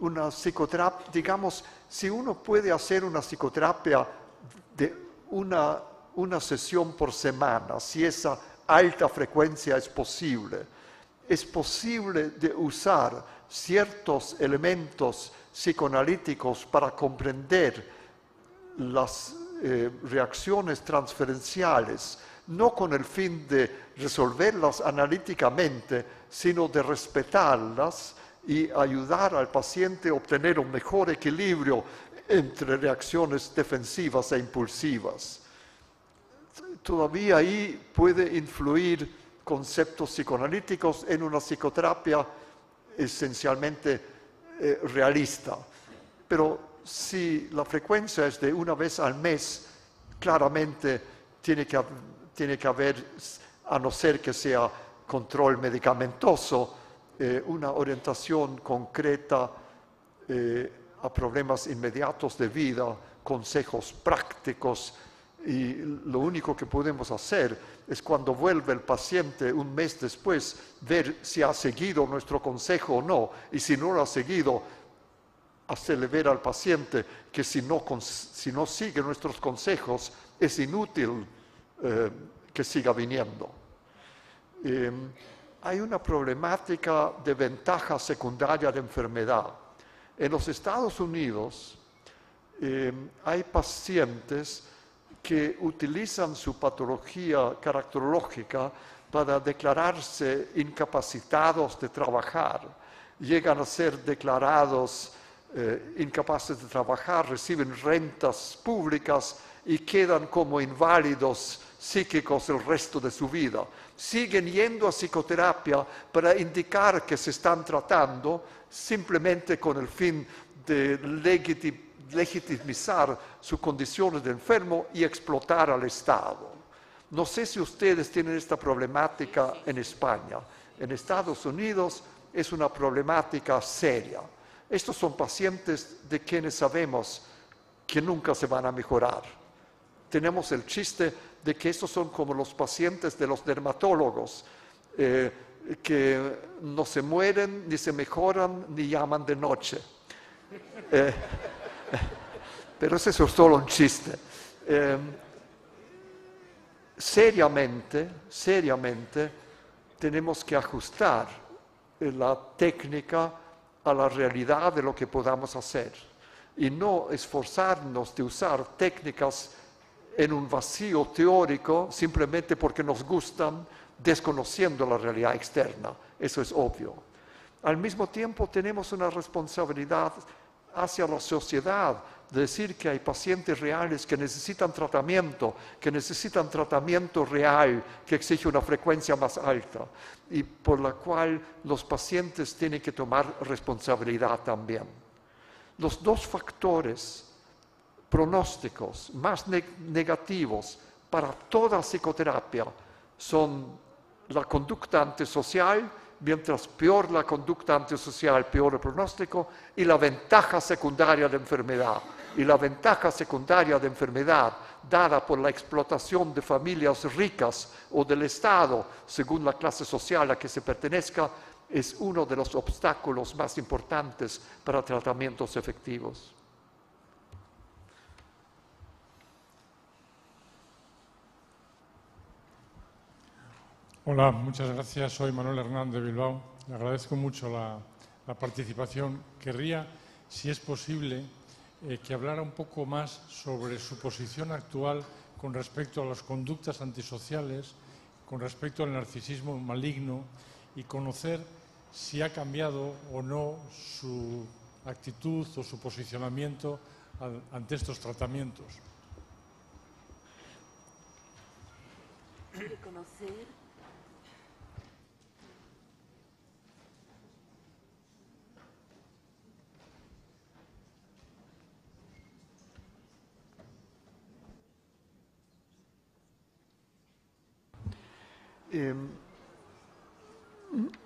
una psicoterapia, digamos, si uno puede hacer una psicoterapia de una sesión por semana, si esa alta frecuencia es posible de usar ciertos elementos psicoanalíticos para comprender las reacciones transferenciales, no con el fin de resolverlas analíticamente, sino de respetarlas y ayudar al paciente a obtener un mejor equilibrio entre reacciones defensivas e impulsivas. Todavía ahí puede influir conceptos psicoanalíticos en una psicoterapia esencialmente realista. Pero si la frecuencia es de una vez al mes, claramente tiene que haber, a no ser que sea control medicamentoso, una orientación concreta a problemas inmediatos de vida, consejos prácticos, y lo único que podemos hacer es cuando vuelve el paciente un mes después, ver si ha seguido nuestro consejo o no, y si no lo ha seguido, hacerle ver al paciente que si no sigue nuestros consejos, es inútil que siga viniendo. Hay una problemática de ventaja secundaria de enfermedad. En los Estados Unidos hay pacientes que utilizan su patología caracterológica para declararse incapacitados de trabajar. Llegan a ser declarados incapaces de trabajar, reciben rentas públicas y quedan como inválidos psíquicos el resto de su vida. Siguen yendo a psicoterapia para indicar que se están tratando simplemente con el fin de legitimizar su condición de enfermo y explotar al Estado. No sé si ustedes tienen esta problemática en España. En Estados Unidos es una problemática seria. Estos son pacientes de quienes sabemos que nunca se van a mejorar. Tenemos el chiste de que estos son como los pacientes de los dermatólogos, que no se mueren, ni se mejoran, ni llaman de noche. Pero ese es solo un chiste. Seriamente, tenemos que ajustar la técnica a la realidad de lo que podamos hacer y no esforzarnos de usar técnicas en un vacío teórico simplemente porque nos gustan, desconociendo la realidad externa. Eso es obvio. Al mismo tiempo tenemos una responsabilidad hacia la sociedad de decir que hay pacientes reales que necesitan tratamiento real, que exige una frecuencia más alta y por la cual los pacientes tienen que tomar responsabilidad también. Los dos factores pronósticos más negativos para toda psicoterapia son la conducta antisocial, mientras peor la conducta antisocial, peor el pronóstico, y la ventaja secundaria de enfermedad. Y la ventaja secundaria de enfermedad dada por la explotación de familias ricas o del Estado, según la clase social a que se pertenezca, es uno de los obstáculos más importantes para tratamientos efectivos. Hola, muchas gracias. Soy Manuel Hernández de Bilbao. Le agradezco mucho la participación. Querría, si es posible, que hablara un poco más sobre su posición actual con respecto a las conductas antisociales, con respecto al narcisismo maligno y conocer si ha cambiado o no su actitud o su posicionamiento ante estos tratamientos. Reconocer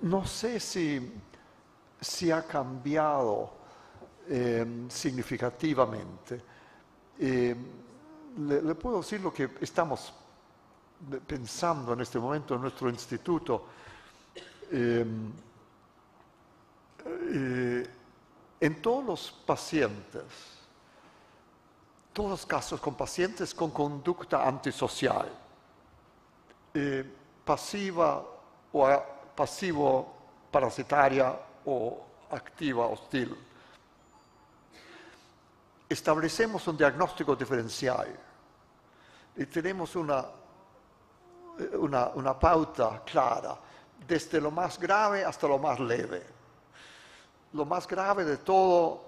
no sé si ha cambiado significativamente. Le puedo decir lo que estamos pensando en este momento en nuestro instituto. En todos los pacientes, todos los casos con pacientes con conducta antisocial, pasiva o pasivo parasitaria o activa hostil, establecemos un diagnóstico diferencial y tenemos una pauta clara, desde lo más grave hasta lo más leve. Lo más grave de todo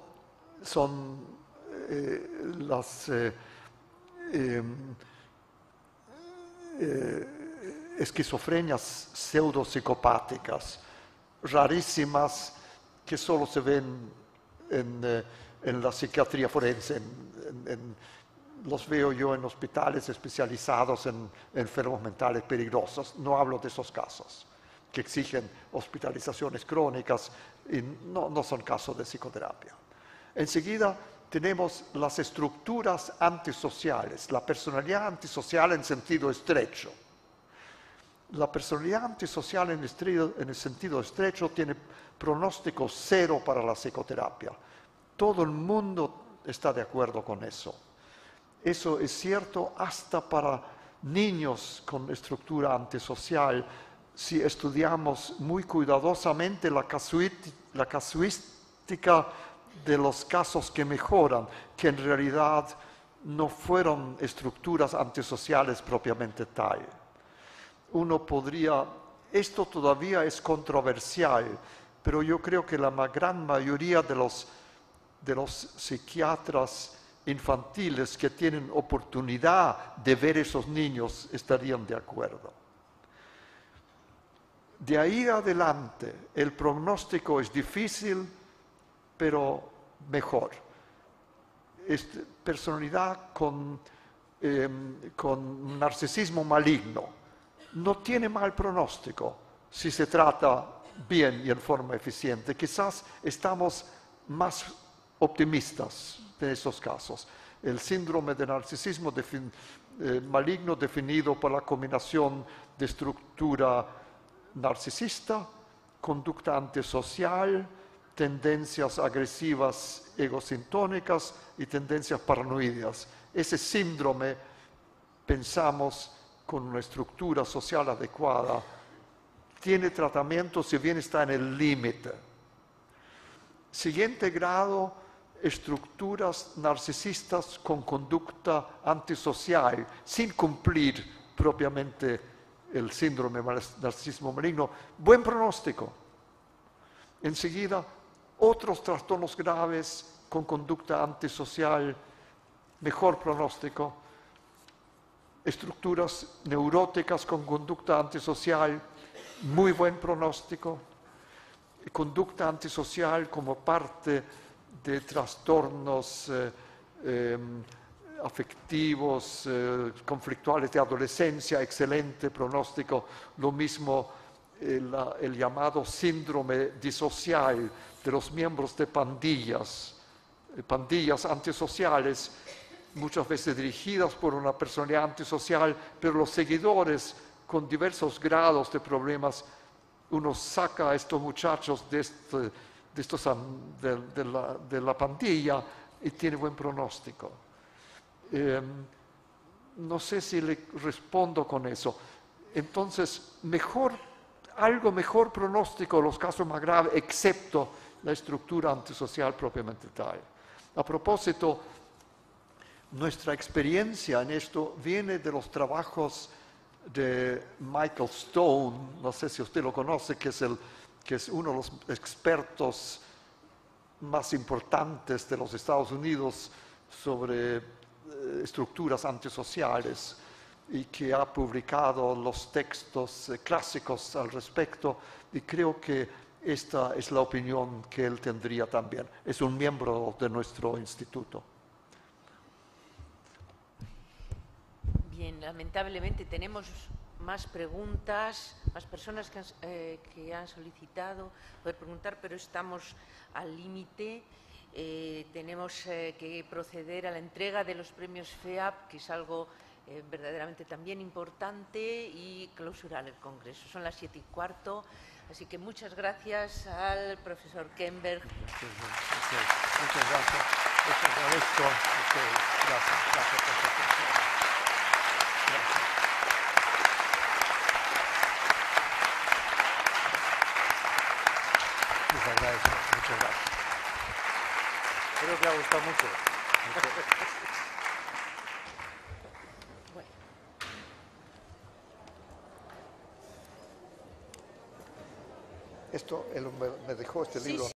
son las esquizofrenias pseudopsicopáticas, rarísimas, que solo se ven en la psiquiatría forense. Los veo yo en hospitales especializados en enfermos mentales peligrosos. No hablo de esos casos, que exigen hospitalizaciones crónicas y no son casos de psicoterapia. Enseguida tenemos las estructuras antisociales, la personalidad antisocial en sentido estrecho. La personalidad antisocial en el sentido estrecho tiene pronóstico cero para la psicoterapia. Todo el mundo está de acuerdo con eso. Eso es cierto hasta para niños con estructura antisocial, si estudiamos muy cuidadosamente la casuística de los casos que mejoran, que en realidad no fueron estructuras antisociales propiamente tal. Uno podría, esto todavía es controversial, pero yo creo que la gran mayoría de los psiquiatras infantiles que tienen oportunidad de ver esos niños estarían de acuerdo. De ahí adelante, el pronóstico es difícil, pero mejor. Personalidad con narcisismo maligno no tiene mal pronóstico si se trata bien y en forma eficiente. Quizás estamos más optimistas de esos casos. El síndrome de narcisismo maligno definido por la combinación de estructura narcisista, conducta antisocial, tendencias agresivas egosintónicas y tendencias paranoides. Ese síndrome, pensamos, con una estructura social adecuada, tiene tratamiento si bien está en el límite. Siguiente grado, estructuras narcisistas con conducta antisocial, sin cumplir propiamente el síndrome narcisismo maligno. Buen pronóstico. Enseguida, otros trastornos graves con conducta antisocial, mejor pronóstico. Estructuras neuróticas con conducta antisocial, muy buen pronóstico. Conducta antisocial como parte de trastornos afectivos, conflictuales de adolescencia, excelente pronóstico. Lo mismo el llamado síndrome disocial de los miembros de pandillas antisociales, muchas veces dirigidas por una personalidad antisocial, pero los seguidores con diversos grados de problemas, uno saca a estos muchachos de la pandilla y tiene buen pronóstico. No sé si le respondo con eso. Entonces, algo mejor pronóstico en los casos más graves, excepto la estructura antisocial propiamente tal. A propósito, nuestra experiencia en esto viene de los trabajos de Michael Stone, no sé si usted lo conoce, que es uno de los expertos más importantes de los Estados Unidos sobre estructuras antisociales y que ha publicado los textos clásicos al respecto, y creo que esta es la opinión que él tendría también. Es un miembro de nuestro instituto. Bien, lamentablemente tenemos más preguntas, más personas que han solicitado poder preguntar, pero estamos al límite. Tenemos que proceder a la entrega de los premios FEAP, que es algo verdaderamente también importante, y clausurar el Congreso. Son las 7:15, así que muchas gracias al profesor Kember. Muchas gracias. Les agradezco. Gracias por su atención. Les agradezco. Muchas gracias. Creo que ha gustado mucho. Bueno. Esto, él me dejó este Sí, libro. sí.